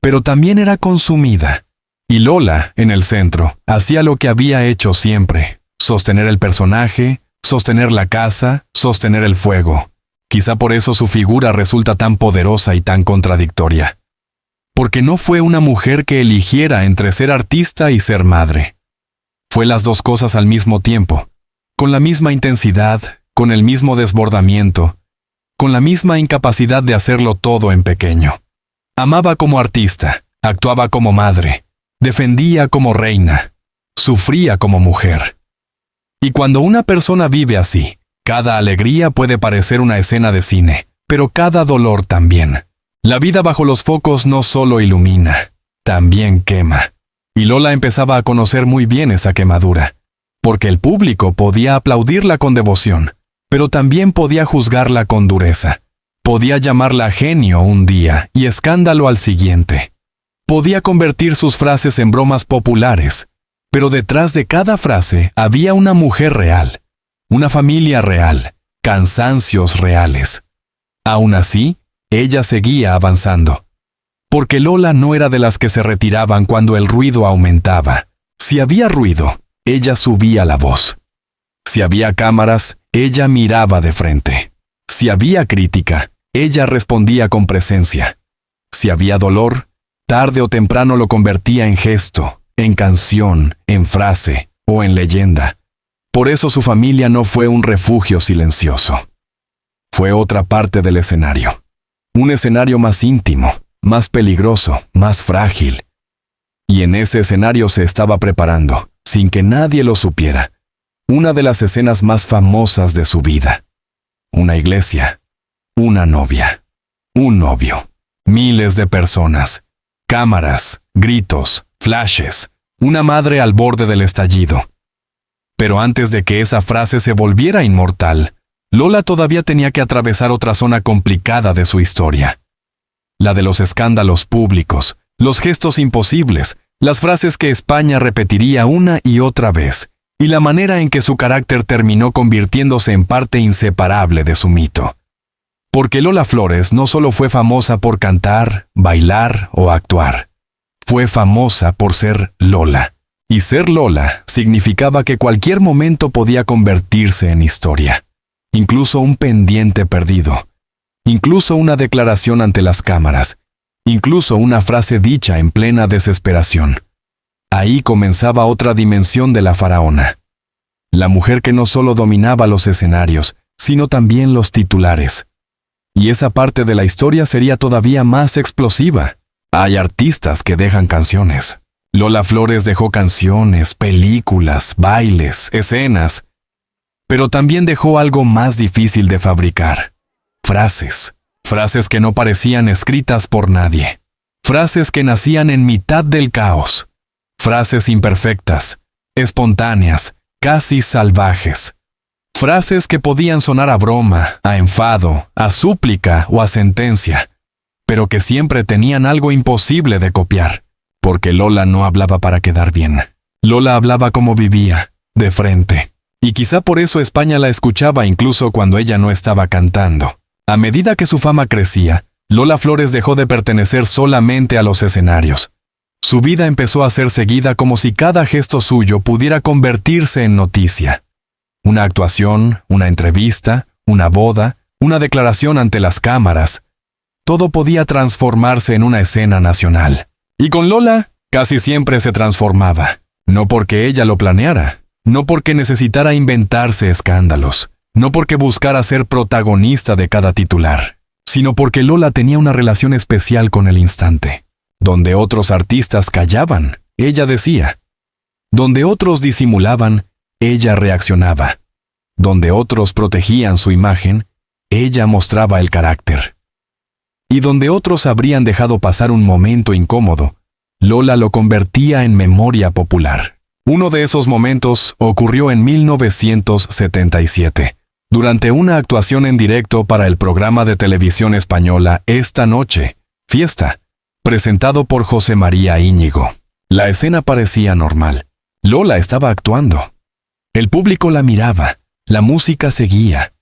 pero también era consumida. Y Lola, en el centro, hacía lo que había hecho siempre: sostener el personaje, sostener la casa, sostener el fuego. Quizá por eso su figura resulta tan poderosa y tan contradictoria. Porque no fue una mujer que eligiera entre ser artista y ser madre. Fue las dos cosas al mismo tiempo, con la misma intensidad, con el mismo desbordamiento, con la misma incapacidad de hacerlo todo en pequeño. Amaba como artista, actuaba como madre, defendía como reina, sufría como mujer. Y cuando una persona vive así, cada alegría puede parecer una escena de cine, pero cada dolor también. La vida bajo los focos no solo ilumina, también quema. Y Lola empezaba a conocer muy bien esa quemadura, porque el público podía aplaudirla con devoción, pero también podía juzgarla con dureza. Podía llamarla genio un día y escándalo al siguiente. Podía convertir sus frases en bromas populares, pero detrás de cada frase había una mujer real, una familia real, cansancios reales. Aún así, ella seguía avanzando. Porque Lola no era de las que se retiraban cuando el ruido aumentaba. Si había ruido, ella subía la voz. Si había cámaras, ella miraba de frente. Si había crítica, ella respondía con presencia. Si había dolor, tarde o temprano lo convertía en gesto, en canción, en frase o en leyenda. Por eso su familia no fue un refugio silencioso. Fue otra parte del escenario. Un escenario más íntimo, más peligroso, más frágil. Y en ese escenario se estaba preparando, sin que nadie lo supiera, una de las escenas más famosas de su vida. Una iglesia, una novia, un novio, miles de personas, cámaras, gritos, flashes, una madre al borde del estallido. Pero antes de que esa frase se volviera inmortal, Lola todavía tenía que atravesar otra zona complicada de su historia. La de los escándalos públicos, los gestos imposibles, las frases que España repetiría una y otra vez, y la manera en que su carácter terminó convirtiéndose en parte inseparable de su mito. Porque Lola Flores no solo fue famosa por cantar, bailar o actuar. Fue famosa por ser Lola. Y ser Lola significaba que cualquier momento podía convertirse en historia. Incluso un pendiente perdido. Incluso una declaración ante las cámaras. Incluso una frase dicha en plena desesperación. Ahí comenzaba otra dimensión de la faraona. La mujer que no solo dominaba los escenarios, sino también los titulares. Y esa parte de la historia sería todavía más explosiva. Hay artistas que dejan canciones. Lola Flores dejó canciones, películas, bailes, escenas. Pero también dejó algo más difícil de fabricar. Frases. Frases que no parecían escritas por nadie. Frases que nacían en mitad del caos. Frases imperfectas, espontáneas, casi salvajes. Frases que podían sonar a broma, a enfado, a súplica o a sentencia, pero que siempre tenían algo imposible de copiar, porque Lola no hablaba para quedar bien. Lola hablaba como vivía, de frente. Y quizá por eso España la escuchaba incluso cuando ella no estaba cantando. A medida que su fama crecía, Lola Flores dejó de pertenecer solamente a los escenarios. Su vida empezó a ser seguida como si cada gesto suyo pudiera convertirse en noticia. Una actuación, una entrevista, una boda, una declaración ante las cámaras. Todo podía transformarse en una escena nacional. Y con Lola, casi siempre se transformaba. No porque ella lo planeara, no porque necesitara inventarse escándalos, no porque buscara ser protagonista de cada titular, sino porque Lola tenía una relación especial con el instante. Donde otros artistas callaban, ella decía. Donde otros disimulaban, ella reaccionaba. Donde otros protegían su imagen, ella mostraba el carácter. Y donde otros habrían dejado pasar un momento incómodo, Lola lo convertía en memoria popular. Uno de esos momentos ocurrió en 1977, durante una actuación en directo para el programa de televisión española Esta Noche, Fiesta, presentado por José María Íñigo. La escena parecía normal. Lola estaba actuando. El público la miraba, la música seguía.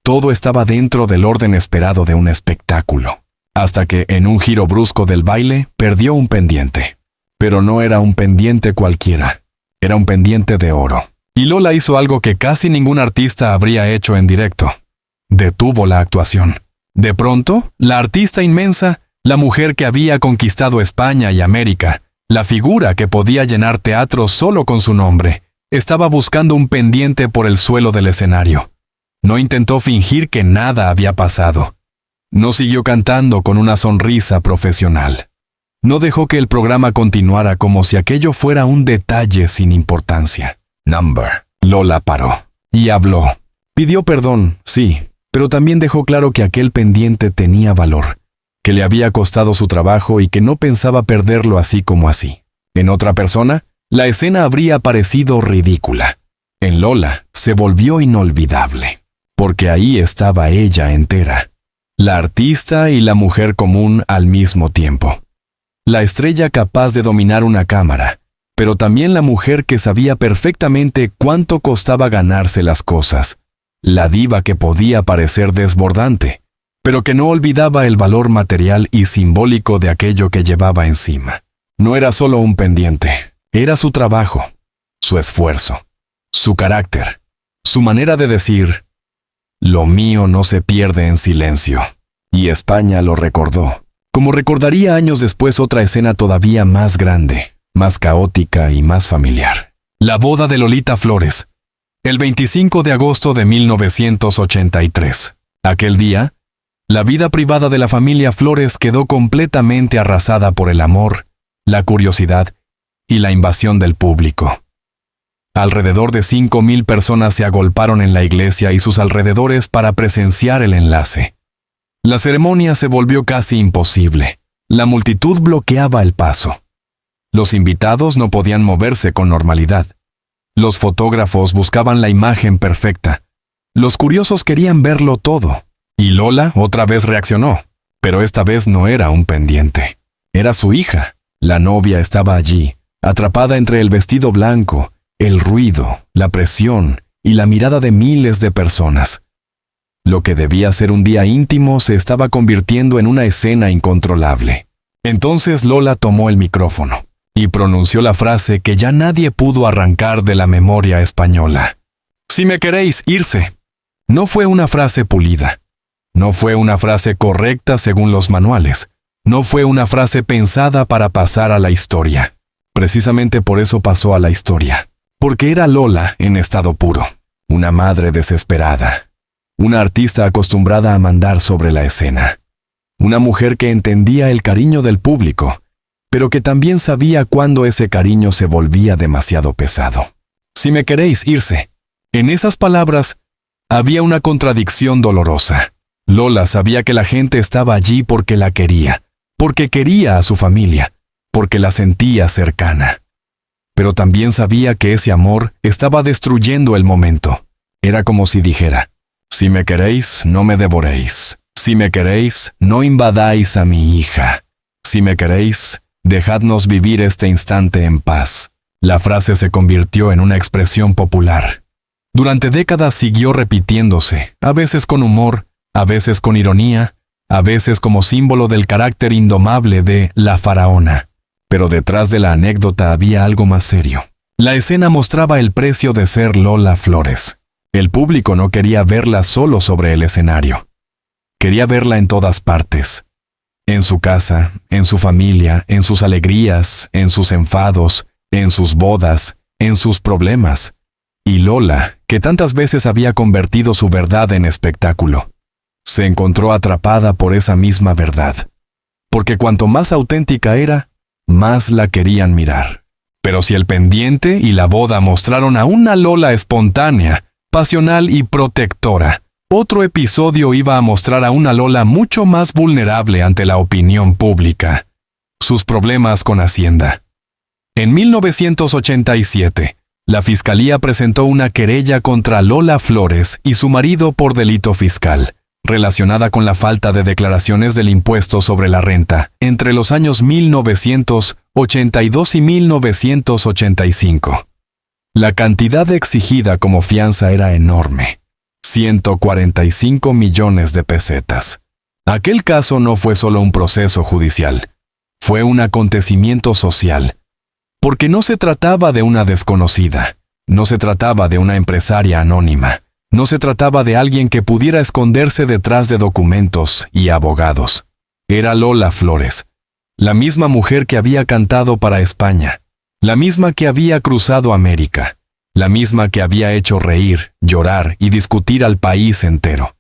Todo estaba dentro del orden esperado de un espectáculo. Hasta que, en un giro brusco del baile, perdió un pendiente. Pero no era un pendiente cualquiera. Era un pendiente de oro. Y Lola hizo algo que casi ningún artista habría hecho en directo. Detuvo la actuación. De pronto, la artista inmensa, la mujer que había conquistado España y América, la figura que podía llenar teatros solo con su nombre, estaba buscando un pendiente por el suelo del escenario. No intentó fingir que nada había pasado. No siguió cantando con una sonrisa profesional. No dejó que el programa continuara como si aquello fuera un detalle sin importancia. Number. Lola paró. Y habló. Pidió perdón, sí, pero también dejó claro que aquel pendiente tenía valor, que le había costado su trabajo y que no pensaba perderlo así como así. En otra persona, la escena habría parecido ridícula. En Lola, se volvió inolvidable, porque ahí estaba ella entera. La artista y la mujer común al mismo tiempo. La estrella capaz de dominar una cámara, pero también la mujer que sabía perfectamente cuánto costaba ganarse las cosas. La diva que podía parecer desbordante, pero que no olvidaba el valor material y simbólico de aquello que llevaba encima. No era solo un pendiente, era su trabajo, su esfuerzo, su carácter, Su manera de decir, lo mío no se pierde en silencio. Y España lo recordó, como recordaría años después otra escena todavía más grande, más caótica y más familiar. La boda de Lolita Flores, el 25 de agosto de 1983. Aquel día, la vida privada de la familia Flores quedó completamente arrasada por el amor, la curiosidad y la invasión del público. Alrededor de 5,000 personas se agolparon en la iglesia y sus alrededores para presenciar el enlace. La ceremonia se volvió casi imposible. La multitud bloqueaba el paso. Los invitados no podían moverse con normalidad. Los fotógrafos buscaban la imagen perfecta. Los curiosos querían verlo todo. Y Lola otra vez reaccionó, pero esta vez no era un pendiente. Era su hija. La novia estaba allí, atrapada entre el vestido blanco, el ruido, la presión y la mirada de miles de personas. Lo que debía ser un día íntimo se estaba convirtiendo en una escena incontrolable. Entonces Lola tomó el micrófono y pronunció la frase que ya nadie pudo arrancar de la memoria española. Si me queréis, irse. No fue una frase pulida. No fue una frase correcta según los manuales. No fue una frase pensada para pasar a la historia. Precisamente por eso pasó a la historia. Porque era Lola en estado puro. Una madre desesperada. Una artista acostumbrada a mandar sobre la escena. Una mujer que entendía el cariño del público, pero que también sabía cuándo ese cariño se volvía demasiado pesado. Si me queréis, irse. En esas palabras había una contradicción dolorosa. Lola sabía que la gente estaba allí porque la quería, porque quería a su familia, porque la sentía cercana. Pero también sabía que ese amor estaba destruyendo el momento. Era como si dijera, si me queréis, no me devoréis. Si me queréis, no invadáis a mi hija. Si me queréis, dejadnos vivir este instante en paz. La frase se convirtió en una expresión popular. Durante décadas siguió repitiéndose, a veces con humor, a veces con ironía, a veces como símbolo del carácter indomable de la faraona. Pero detrás de la anécdota había algo más serio. La escena mostraba el precio de ser Lola Flores. El público no quería verla solo sobre el escenario. Quería verla en todas partes. En su casa, en su familia, en sus alegrías, en sus enfados, en sus bodas, en sus problemas. Y Lola, que tantas veces había convertido su verdad en espectáculo, se encontró atrapada por esa misma verdad. Porque cuanto más auténtica era, más la querían mirar. Pero si el pendiente y la boda mostraron a una Lola espontánea, pasional y protectora, otro episodio iba a mostrar a una Lola mucho más vulnerable ante la opinión pública. Sus problemas con Hacienda. En 1987, la Fiscalía presentó una querella contra Lola Flores y su marido por delito fiscal, relacionada con la falta de declaraciones del impuesto sobre la renta entre los años 1982 y 1985. La cantidad exigida como fianza era enorme, 145 millones de pesetas. Aquel caso no fue solo un proceso judicial, fue un acontecimiento social, porque no se trataba de una desconocida, no se trataba de una empresaria anónima, no se trataba de alguien que pudiera esconderse detrás de documentos y abogados. Era Lola Flores, la misma mujer que había cantado para España, la misma que había cruzado América, la misma que había hecho reír, llorar y discutir al país entero,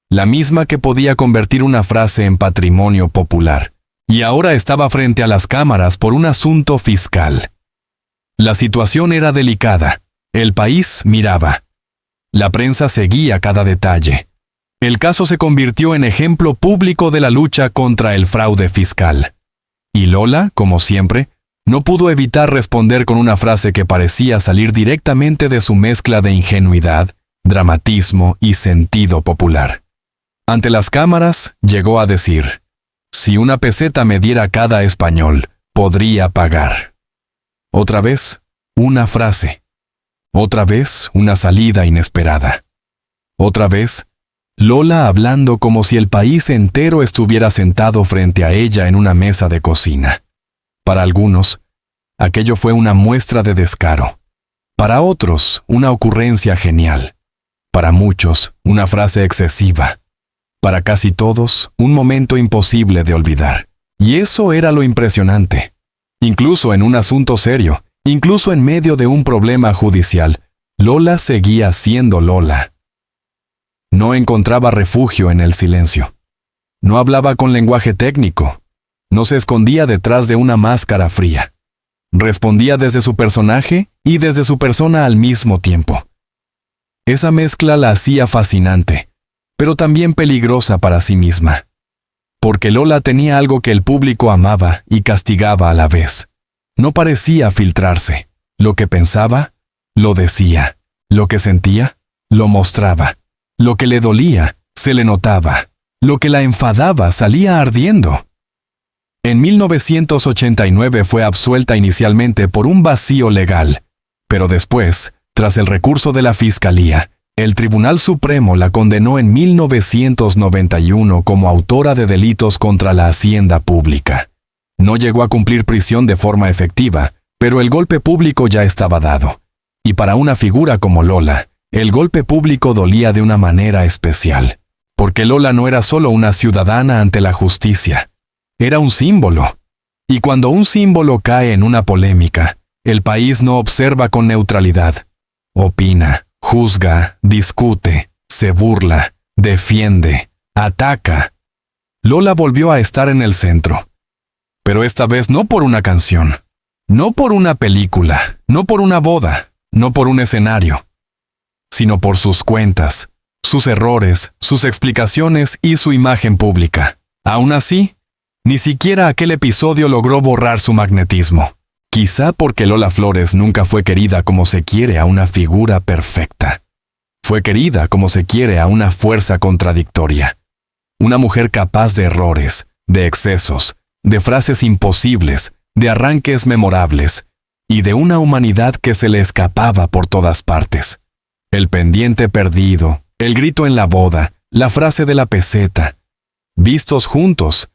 la misma que podía convertir una frase en patrimonio popular, y ahora estaba frente a las cámaras por un asunto fiscal. La situación era delicada, el país miraba. La prensa seguía cada detalle. El caso se convirtió en ejemplo público de la lucha contra el fraude fiscal. Y Lola, como siempre, no pudo evitar responder con una frase que parecía salir directamente de su mezcla de ingenuidad, dramatismo y sentido popular. Ante las cámaras, llegó a decir, si una peseta me diera cada español, podría pagar. Otra vez, una frase. Otra vez, una salida inesperada. Otra vez, Lola hablando como si el país entero estuviera sentado frente a ella en una mesa de cocina. Para algunos, aquello fue una muestra de descaro. Para otros, una ocurrencia genial. Para muchos, una frase excesiva. Para casi todos, un momento imposible de olvidar. Y eso era lo impresionante. Incluso en un asunto serio, incluso en medio de un problema judicial, Lola seguía siendo Lola. No encontraba refugio en el silencio. No hablaba con lenguaje técnico. No se escondía detrás de una máscara fría. Respondía desde su personaje y desde su persona al mismo tiempo. Esa mezcla la hacía fascinante, pero también peligrosa para sí misma. Porque Lola tenía algo que el público amaba y castigaba a la vez. No parecía filtrarse. Lo que pensaba, lo decía. Lo que sentía, lo mostraba. Lo que le dolía, se le notaba. Lo que la enfadaba salía ardiendo. En 1989 fue absuelta inicialmente por un vacío legal, pero después, tras el recurso de la Fiscalía, el Tribunal Supremo la condenó en 1991 como autora de delitos contra la hacienda pública. No llegó a cumplir prisión de forma efectiva, pero el golpe público ya estaba dado. Y para una figura como Lola, el golpe público dolía de una manera especial, porque Lola no era solo una ciudadana ante la justicia, era un símbolo. Y cuando un símbolo cae en una polémica, el país no observa con neutralidad. Opina, juzga, discute, se burla, defiende, ataca. Lola volvió a estar en el centro. Pero esta vez no por una canción, no por una película, no por una boda, no por un escenario, sino por sus cuentas, sus errores, sus explicaciones y su imagen pública. Aún así, ni siquiera aquel episodio logró borrar su magnetismo. Quizá porque Lola Flores nunca fue querida como se quiere a una figura perfecta. Fue querida como se quiere a una fuerza contradictoria. Una mujer capaz de errores, de excesos, de frases imposibles, de arranques memorables, y de una humanidad que se le escapaba por todas partes. El pendiente perdido, el grito en la boda, la frase de la peseta. Vistos juntos,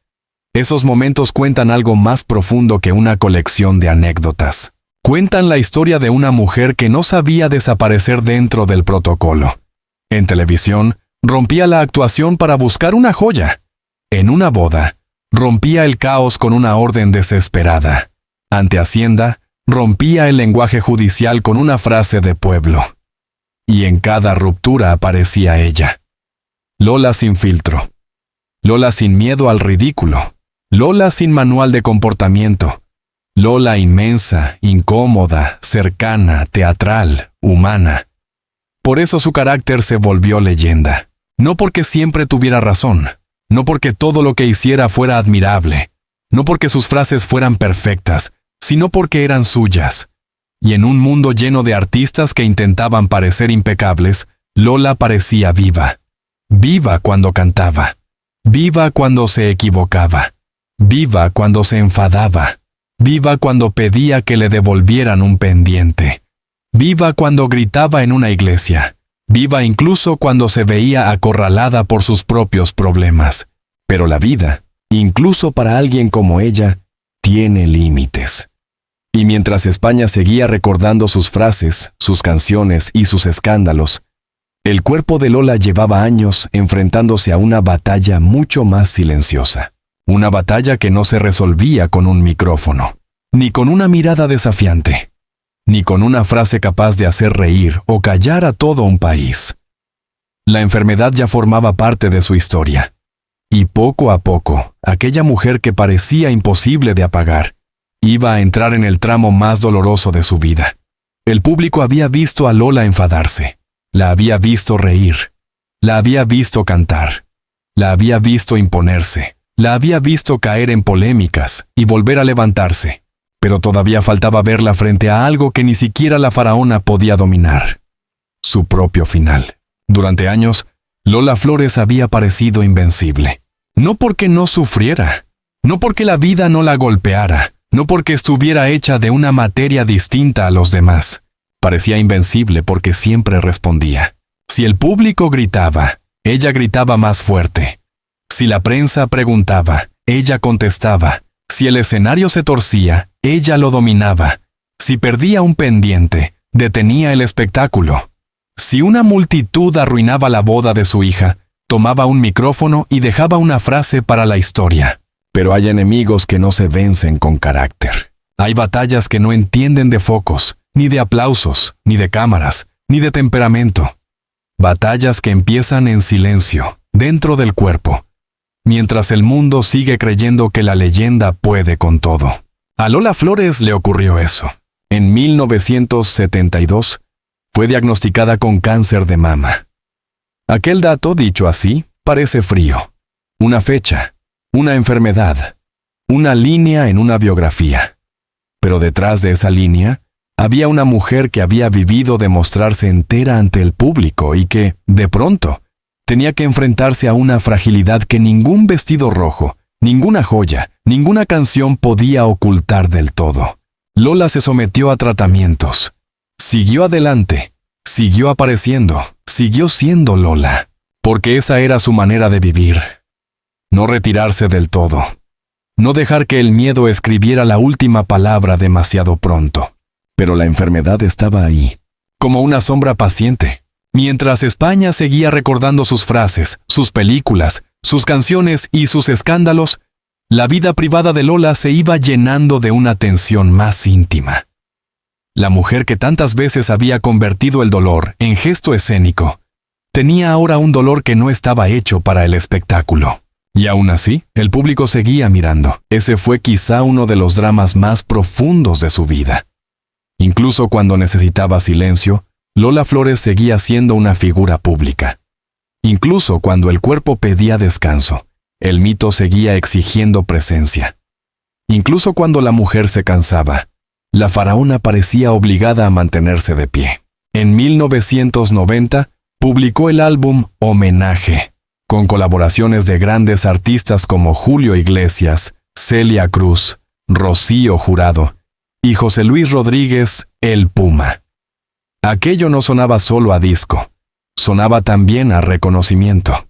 esos momentos cuentan algo más profundo que una colección de anécdotas. Cuentan la historia de una mujer que no sabía desaparecer dentro del protocolo. En televisión, rompía la actuación para buscar una joya. En una boda, rompía el caos con una orden desesperada. Ante Hacienda, rompía el lenguaje judicial con una frase de pueblo. Y en cada ruptura aparecía ella. Lola sin filtro. Lola sin miedo al ridículo. Lola sin manual de comportamiento. Lola inmensa, incómoda, cercana, teatral, humana. Por eso su carácter se volvió leyenda. No porque siempre tuviera razón. No porque todo lo que hiciera fuera admirable. No porque sus frases fueran perfectas, sino porque eran suyas. Y en un mundo lleno de artistas que intentaban parecer impecables, Lola parecía viva. Viva cuando cantaba. Viva cuando se equivocaba. Viva cuando se enfadaba. Viva cuando pedía que le devolvieran un pendiente. Viva cuando gritaba en una iglesia. Viva incluso cuando se veía acorralada por sus propios problemas. Pero la vida, incluso para alguien como ella, tiene límites. Y mientras España seguía recordando sus frases, sus canciones y sus escándalos, el cuerpo de Lola llevaba años enfrentándose a una batalla mucho más silenciosa. Una batalla que no se resolvía con un micrófono, ni con una mirada desafiante, ni con una frase capaz de hacer reír o callar a todo un país. La enfermedad ya formaba parte de su historia. Y poco a poco, aquella mujer que parecía imposible de apagar, iba a entrar en el tramo más doloroso de su vida. El público había visto a Lola enfadarse, la había visto reír, la había visto cantar, la había visto imponerse, la había visto caer en polémicas y volver a levantarse, pero todavía faltaba verla frente a algo que ni siquiera la faraona podía dominar: su propio final. Durante años, Lola Flores había parecido invencible. No porque no sufriera, no porque la vida no la golpeara, no porque estuviera hecha de una materia distinta a los demás. Parecía invencible porque siempre respondía. Si el público gritaba, ella gritaba más fuerte. Si la prensa preguntaba, ella contestaba. Si el escenario se torcía, ella lo dominaba. Si perdía un pendiente, detenía el espectáculo. Si una multitud arruinaba la boda de su hija, tomaba un micrófono y dejaba una frase para la historia. Pero hay enemigos que no se vencen con carácter. Hay batallas que no entienden de focos, ni de aplausos, ni de cámaras, ni de temperamento. Batallas que empiezan en silencio, dentro del cuerpo, mientras el mundo sigue creyendo que la leyenda puede con todo. A Lola Flores le ocurrió eso. En 1972, fue diagnosticada con cáncer de mama. Aquel dato, dicho así, parece frío. Una fecha, una enfermedad, una línea en una biografía. Pero detrás de esa línea, había una mujer que había vivido de mostrarse entera ante el público y que, de pronto, tenía que enfrentarse a una fragilidad que ningún vestido rojo, ninguna joya, ninguna canción podía ocultar del todo. Lola se sometió a tratamientos. Siguió adelante, siguió apareciendo, siguió siendo Lola, porque esa era su manera de vivir. No retirarse del todo. No dejar que el miedo escribiera la última palabra demasiado pronto. Pero la enfermedad estaba ahí, como una sombra paciente. Mientras España seguía recordando sus frases, sus películas, sus canciones y sus escándalos, la vida privada de Lola se iba llenando de una tensión más íntima. La mujer que tantas veces había convertido el dolor en gesto escénico, tenía ahora un dolor que no estaba hecho para el espectáculo. Y aún así, el público seguía mirando. Ese fue quizá uno de los dramas más profundos de su vida. Incluso cuando necesitaba silencio, Lola Flores seguía siendo una figura pública. Incluso cuando el cuerpo pedía descanso, el mito seguía exigiendo presencia. Incluso cuando la mujer se cansaba, la faraona parecía obligada a mantenerse de pie. En 1990, publicó el álbum Homenaje, con colaboraciones de grandes artistas como Julio Iglesias, Celia Cruz, Rocío Jurado y José Luis Rodríguez, El Puma. Aquello no sonaba solo a disco, sonaba también a reconocimiento,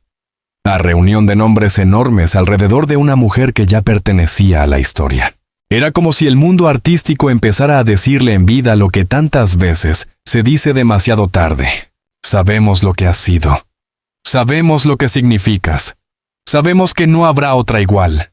a reunión de nombres enormes alrededor de una mujer que ya pertenecía a la historia. Era como si el mundo artístico empezara a decirle en vida lo que tantas veces se dice demasiado tarde. Sabemos lo que has sido. Sabemos lo que significas. Sabemos que no habrá otra igual.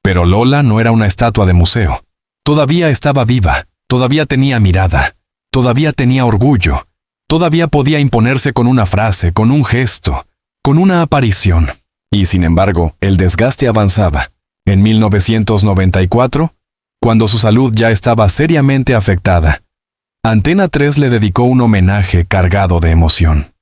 Pero Lola no era una estatua de museo. Todavía estaba viva, todavía tenía mirada, todavía tenía orgullo, todavía podía imponerse con una frase, con un gesto, con una aparición. Y sin embargo, el desgaste avanzaba. En 1994, cuando su salud ya estaba seriamente afectada, Antena 3 le dedicó un homenaje cargado de emoción.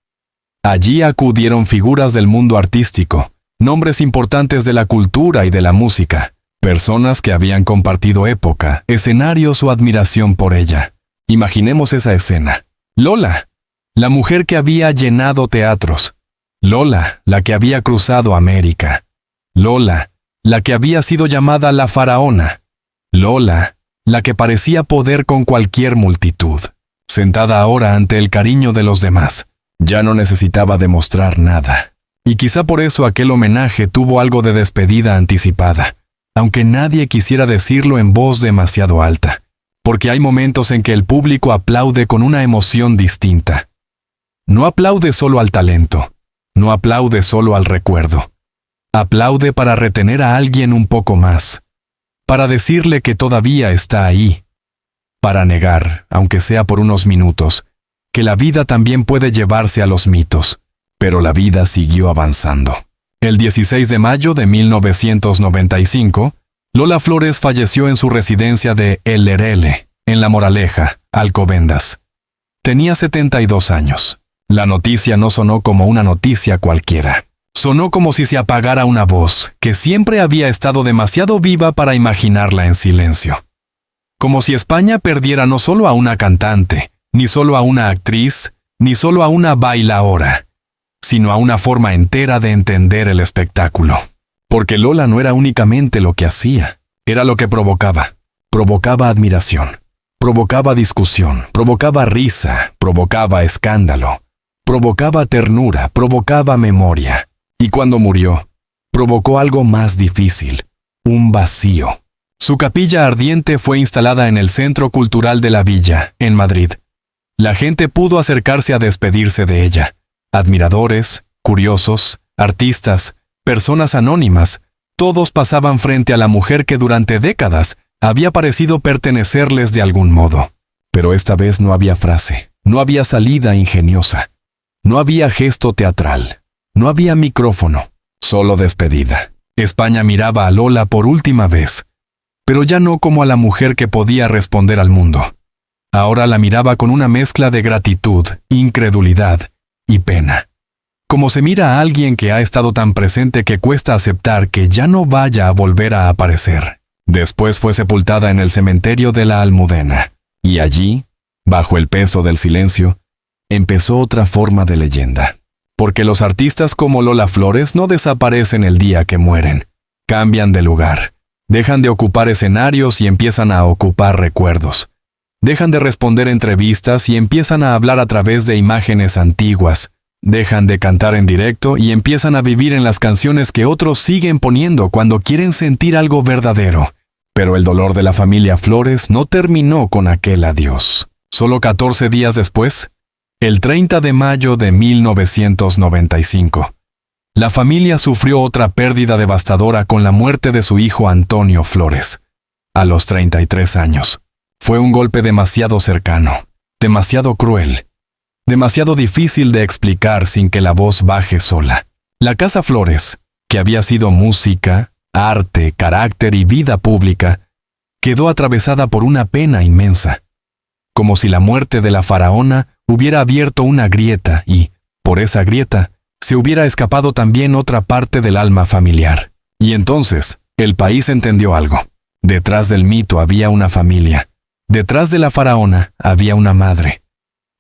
Allí acudieron figuras del mundo artístico, nombres importantes de la cultura y de la música, personas que habían compartido época, escenarios o admiración por ella. Imaginemos esa escena. Lola, la mujer que había llenado teatros. Lola, la que había cruzado América. Lola, la que había sido llamada la faraona. Lola, la que parecía poder con cualquier multitud. Sentada ahora ante el cariño de los demás, ya no necesitaba demostrar nada. Y quizá por eso aquel homenaje tuvo algo de despedida anticipada, aunque nadie quisiera decirlo en voz demasiado alta, porque hay momentos en que el público aplaude con una emoción distinta. No aplaude solo al talento, no aplaude solo al recuerdo. Aplaude para retener a alguien un poco más, para decirle que todavía está ahí, para negar, aunque sea por unos minutos, que la vida también puede llevarse a los mitos, pero la vida siguió avanzando. El 16 de mayo de 1995, Lola Flores falleció en su residencia de El Lerele, en La Moraleja, Alcobendas. Tenía 72 años. La noticia no sonó como una noticia cualquiera. Sonó como si se apagara una voz que siempre había estado demasiado viva para imaginarla en silencio. Como si España perdiera no solo a una cantante, ni solo a una actriz, ni solo a una bailaora, sino a una forma entera de entender el espectáculo. Porque Lola no era únicamente lo que hacía, era lo que provocaba. Provocaba admiración, provocaba discusión, provocaba risa, provocaba escándalo, provocaba ternura, provocaba memoria. Y cuando murió, provocó algo más difícil, un vacío. Su capilla ardiente fue instalada en el Centro Cultural de la Villa, en Madrid. La gente pudo acercarse a despedirse de ella. Admiradores, curiosos, artistas, personas anónimas, todos pasaban frente a la mujer que durante décadas había parecido pertenecerles de algún modo. Pero esta vez no había frase, no había salida ingeniosa, no había gesto teatral, no había micrófono, solo despedida. España miraba a Lola por última vez, pero ya no como a la mujer que podía responder al mundo. Ahora la miraba con una mezcla de gratitud, incredulidad y pena. Como se mira a alguien que ha estado tan presente que cuesta aceptar que ya no vaya a volver a aparecer. Después fue sepultada en el cementerio de la Almudena, y allí, bajo el peso del silencio, empezó otra forma de leyenda. Porque los artistas como Lola Flores no desaparecen el día que mueren. Cambian de lugar, dejan de ocupar escenarios y empiezan a ocupar recuerdos. Dejan de responder entrevistas y empiezan a hablar a través de imágenes antiguas. Dejan de cantar en directo y empiezan a vivir en las canciones que otros siguen poniendo cuando quieren sentir algo verdadero. Pero el dolor de la familia Flores no terminó con aquel adiós. Solo 14 días después, el 30 de mayo de 1995, la familia sufrió otra pérdida devastadora con la muerte de su hijo Antonio Flores, a los 33 años. Fue un golpe demasiado cercano, demasiado cruel, demasiado difícil de explicar sin que la voz baje sola. La Casa Flores, que había sido música, arte, carácter y vida pública, quedó atravesada por una pena inmensa, como si la muerte de la faraona hubiera abierto una grieta y, por esa grieta, se hubiera escapado también otra parte del alma familiar. Y entonces, el país entendió algo. Detrás del mito había una familia. Detrás de la faraona había una madre.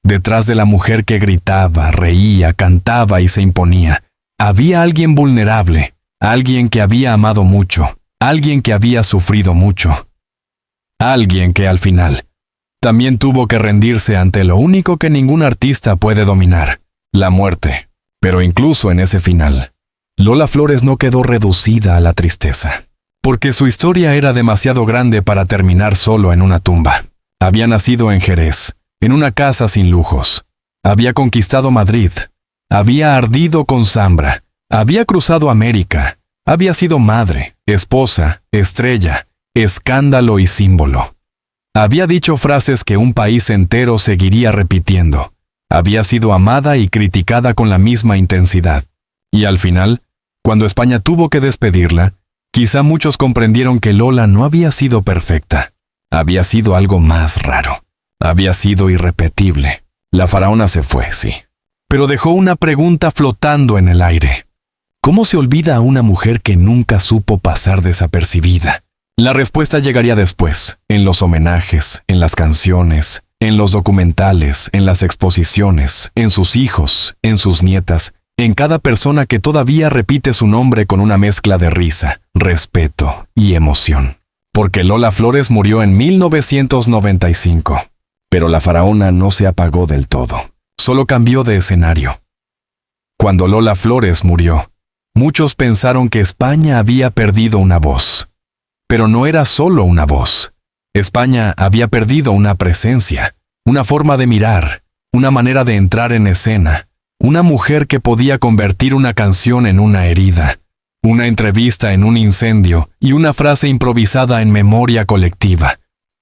Detrás de la mujer que gritaba, reía, cantaba y se imponía, había alguien vulnerable, alguien que había amado mucho, alguien que había sufrido mucho. Alguien que al final también tuvo que rendirse ante lo único que ningún artista puede dominar, la muerte. Pero incluso en ese final, Lola Flores no quedó reducida a la tristeza, porque su historia era demasiado grande para terminar solo en una tumba. Había nacido en Jerez, en una casa sin lujos. Había conquistado Madrid. Había ardido con Zambra. Había cruzado América. Había sido madre, esposa, estrella, escándalo y símbolo. Había dicho frases que un país entero seguiría repitiendo. Había sido amada y criticada con la misma intensidad. Y al final, cuando España tuvo que despedirla, quizá muchos comprendieron que Lola no había sido perfecta. Había sido algo más raro. Había sido irrepetible. La faraona se fue, sí. Pero dejó una pregunta flotando en el aire. ¿Cómo se olvida a una mujer que nunca supo pasar desapercibida? La respuesta llegaría después, en los homenajes, en las canciones, en los documentales, en las exposiciones, en sus hijos, en sus nietas, en cada persona que todavía repite su nombre con una mezcla de risa, respeto y emoción. Porque Lola Flores murió en 1995. Pero la faraona no se apagó del todo, solo cambió de escenario. Cuando Lola Flores murió, muchos pensaron que España había perdido una voz. Pero no era solo una voz. España había perdido una presencia, una forma de mirar, una manera de entrar en escena, una mujer que podía convertir una canción en una herida, una entrevista en un incendio y una frase improvisada en memoria colectiva.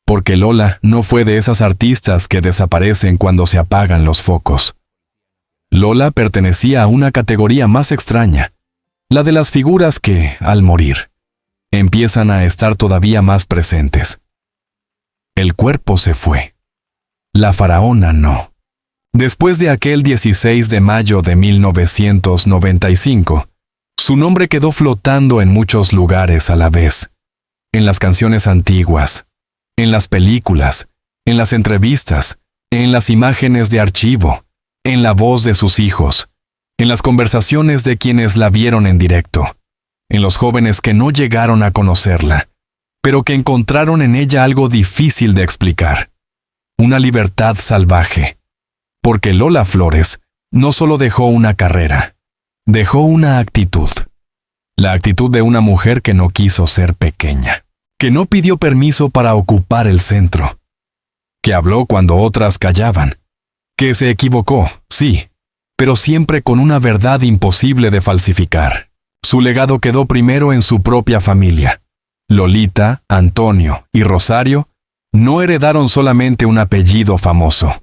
Porque Lola no fue de esas artistas que desaparecen cuando se apagan los focos. Lola pertenecía a una categoría más extraña, la de las figuras que, al morir, empiezan a estar todavía más presentes. El cuerpo se fue. La faraona no. Después de aquel 16 de mayo de 1995, su nombre quedó flotando en muchos lugares a la vez. En las canciones antiguas, en las películas, en las entrevistas, en las imágenes de archivo, en la voz de sus hijos, en las conversaciones de quienes la vieron en directo, en los jóvenes que no llegaron a conocerla, pero que encontraron en ella algo difícil de explicar, una libertad salvaje. Porque Lola Flores no solo dejó una carrera, dejó una actitud. La actitud de una mujer que no quiso ser pequeña, que no pidió permiso para ocupar el centro, que habló cuando otras callaban, Que se equivocó, sí, pero siempre con una verdad imposible de falsificar. Su legado quedó primero en su propia familia. Lolita, Antonio y Rosario no heredaron solamente un apellido famoso.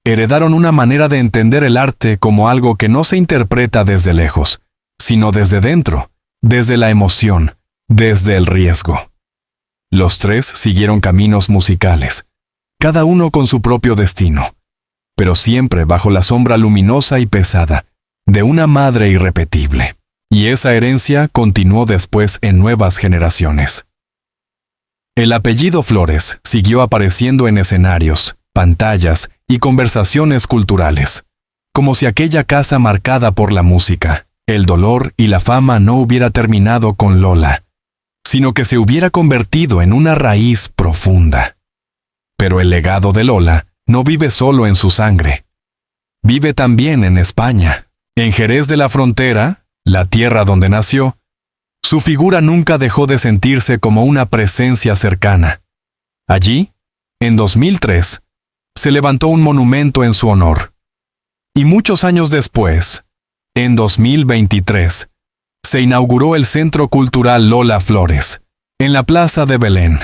Heredaron una manera de entender el arte como algo que no se interpreta desde lejos, sino desde dentro, desde la emoción, desde el riesgo. Los tres siguieron caminos musicales, cada uno con su propio destino, pero siempre bajo la sombra luminosa y pesada de una madre irrepetible. Y esa herencia continuó después en nuevas generaciones. El apellido Flores siguió apareciendo en escenarios, pantallas y conversaciones culturales, como si aquella casa marcada por la música, el dolor y la fama no hubiera terminado con Lola, sino que se hubiera convertido en una raíz profunda. Pero el legado de Lola no vive solo en su sangre. Vive también en España. En Jerez de la Frontera, la tierra donde nació, su figura nunca dejó de sentirse como una presencia cercana. Allí, en 2003, se levantó un monumento en su honor. Y muchos años después, en 2023, se inauguró el Centro Cultural Lola Flores, en la Plaza de Belén,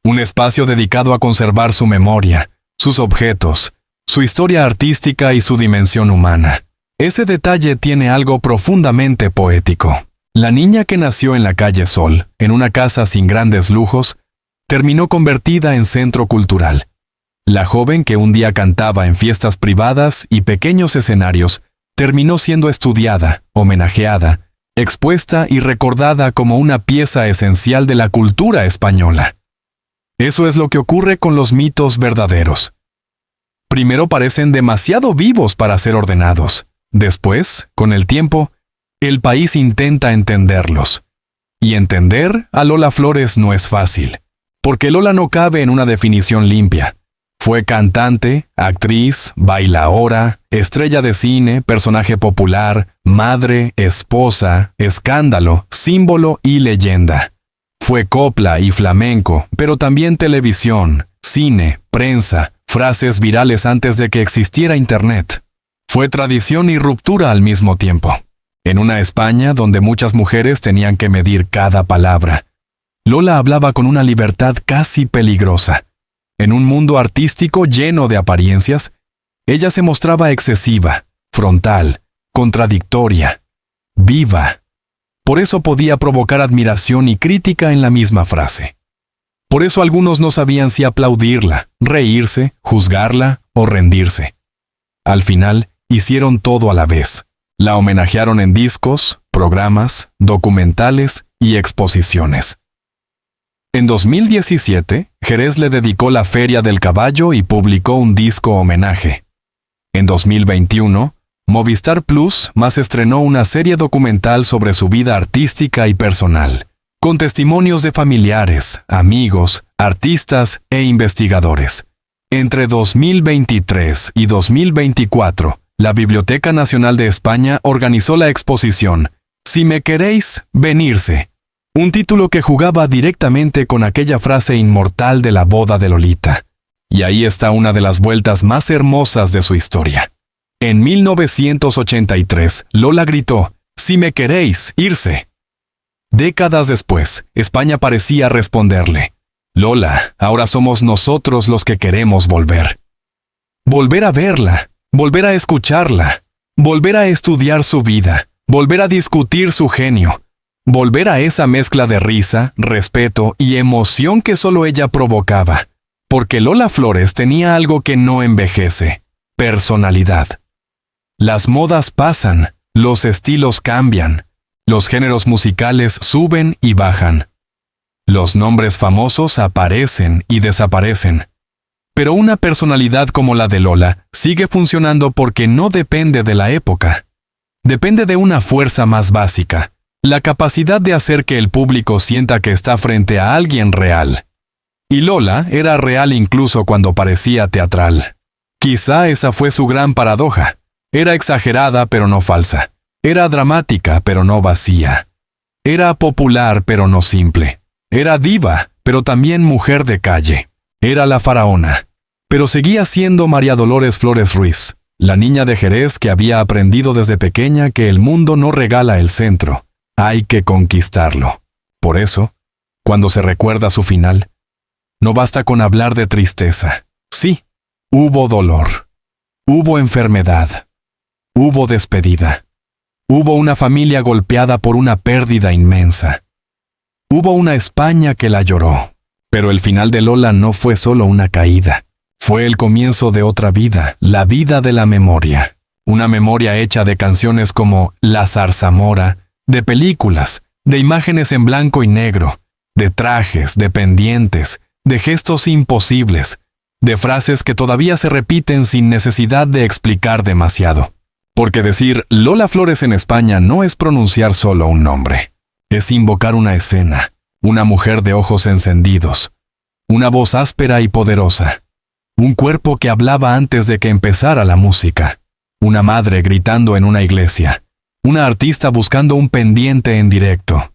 un espacio dedicado a conservar su memoria, sus objetos, su historia artística y su dimensión humana. Ese detalle tiene algo profundamente poético. La niña que nació en la calle Sol, en una casa sin grandes lujos, terminó convertida en centro cultural. La joven que un día cantaba en fiestas privadas y pequeños escenarios, terminó siendo estudiada, homenajeada, expuesta y recordada como una pieza esencial de la cultura española. Eso es lo que ocurre con los mitos verdaderos. Primero parecen demasiado vivos para ser ordenados. Después, con el tiempo, el país intenta entenderlos. Y entender a Lola Flores no es fácil, porque Lola no cabe en una definición limpia. Fue cantante, actriz, bailaora, estrella de cine, personaje popular, madre, esposa, escándalo, símbolo y leyenda. Fue copla y flamenco, pero también televisión, cine, prensa, frases virales antes de que existiera Internet. Fue tradición y ruptura al mismo tiempo. En una España donde muchas mujeres tenían que medir cada palabra, Lola hablaba con una libertad casi peligrosa. En un mundo artístico lleno de apariencias, ella se mostraba excesiva, frontal, contradictoria, viva. Por eso podía provocar admiración y crítica en la misma frase. Por eso algunos no sabían si aplaudirla, reírse, juzgarla o rendirse. Al final, hicieron todo a la vez. La homenajearon en discos, programas, documentales y exposiciones. En 2017, Jerez le dedicó la Feria del Caballo y publicó un disco homenaje. En 2021, Movistar Plus más estrenó una serie documental sobre su vida artística y personal, con testimonios de familiares, amigos, artistas e investigadores. Entre 2023 y 2024, la Biblioteca Nacional de España organizó la exposición Si me queréis, venirse, un título que jugaba directamente con aquella frase inmortal de la boda de Lolita. Y ahí está una de las vueltas más hermosas de su historia. En 1983, Lola gritó, «Si me queréis, irse». Décadas después, España parecía responderle, «Lola, ahora somos nosotros los que queremos volver». Volver a verla, volver a escucharla, volver a estudiar su vida, volver a discutir su genio, volver a esa mezcla de risa, respeto y emoción que solo ella provocaba. Porque Lola Flores tenía algo que no envejece: personalidad. Las modas pasan, los estilos cambian, los géneros musicales suben y bajan. Los nombres famosos aparecen y desaparecen. Pero una personalidad como la de Lola sigue funcionando porque no depende de la época. Depende de una fuerza más básica, la capacidad de hacer que el público sienta que está frente a alguien real. Y Lola era real incluso cuando parecía teatral. Quizá esa fue su gran paradoja. Era exagerada pero no falsa. Era dramática pero no vacía. Era popular pero no simple. Era diva, pero también mujer de calle. Era la faraona, Pero seguía siendo María Dolores Flores Ruiz, la niña de Jerez que había aprendido desde pequeña que el mundo no regala el centro, hay que conquistarlo. Por eso, cuando se recuerda su final, no basta con hablar de tristeza. Sí, hubo dolor, hubo enfermedad, hubo despedida, hubo una familia golpeada por una pérdida inmensa, hubo una España que la lloró. Pero el final de Lola no fue solo una caída. Fue el comienzo de otra vida, la vida de la memoria. Una memoria hecha de canciones como La zarzamora, de películas, de imágenes en blanco y negro, de trajes, de pendientes, de gestos imposibles, de frases que todavía se repiten sin necesidad de explicar demasiado. Porque decir Lola Flores en España no es pronunciar solo un nombre. Es invocar una escena, una mujer de ojos encendidos, una voz áspera y poderosa, un cuerpo que hablaba antes de que empezara la música, una madre gritando en una iglesia, una artista buscando un pendiente en directo,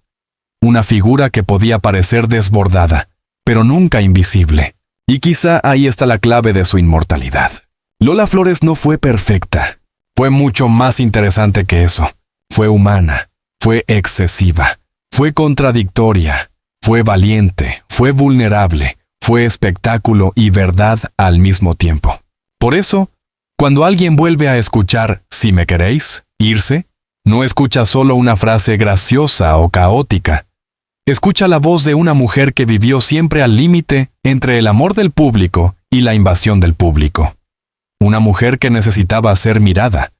una figura que podía parecer desbordada, pero nunca invisible. Y quizá ahí está la clave de su inmortalidad. Lola Flores no fue perfecta, fue mucho más interesante que eso. Fue humana, fue excesiva, fue contradictoria, fue valiente, fue vulnerable, fue espectáculo y verdad al mismo tiempo. Por eso, cuando alguien vuelve a escuchar Si me queréis, irse, no escucha solo una frase graciosa o caótica. Escucha la voz de una mujer que vivió siempre al límite entre el amor del público y la invasión del público. Una mujer que necesitaba ser mirada,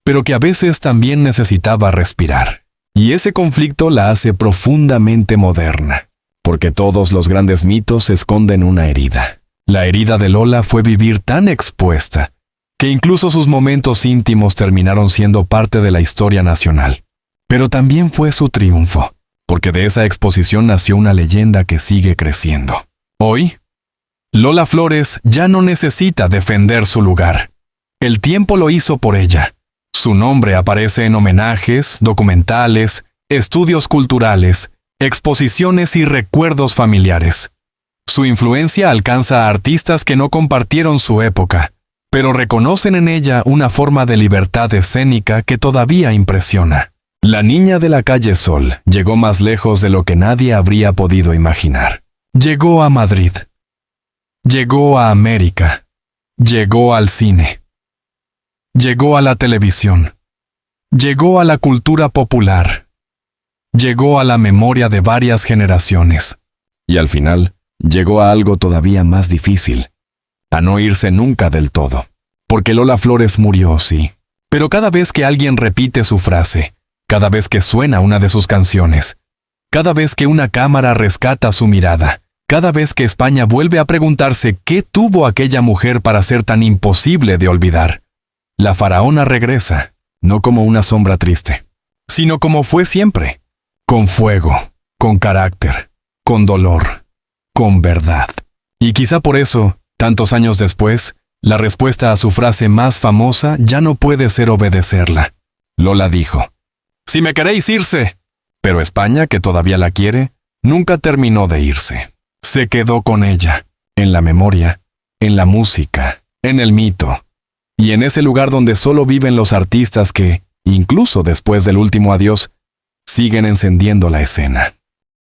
pero que a veces también necesitaba respirar. Y ese conflicto la hace profundamente moderna, porque todos los grandes mitos esconden una herida. La herida de Lola fue vivir tan expuesta, que incluso sus momentos íntimos terminaron siendo parte de la historia nacional. Pero también fue su triunfo, porque de esa exposición nació una leyenda que sigue creciendo. Hoy, Lola Flores ya no necesita defender su lugar. El tiempo lo hizo por ella. Su nombre aparece en homenajes, documentales, estudios culturales, exposiciones y recuerdos familiares. Su influencia alcanza a artistas que no compartieron su época, pero reconocen en ella una forma de libertad escénica que todavía impresiona. La niña de la calle Sol llegó más lejos de lo que nadie habría podido imaginar. Llegó a Madrid. Llegó a América. Llegó al cine. Llegó a la televisión. Llegó a la cultura popular. Llegó a la memoria de varias generaciones. Y al final, llegó a algo todavía más difícil, a no irse nunca del todo. Porque Lola Flores murió, sí. Pero cada vez que alguien repite su frase, cada vez que suena una de sus canciones, cada vez que una cámara rescata su mirada, cada vez que España vuelve a preguntarse qué tuvo aquella mujer para ser tan imposible de olvidar, la faraona regresa, no como una sombra triste, sino como fue siempre, con fuego, con carácter, con dolor, con verdad. Y quizá por eso, tantos años después, la respuesta a su frase más famosa ya no puede ser obedecerla. Lola dijo: «Si me queréis irse». Pero España, que todavía la quiere, nunca terminó de irse. Se quedó con ella, en la memoria, en la música, en el mito, y en ese lugar donde solo viven los artistas que, incluso después del último adiós, siguen encendiendo la escena.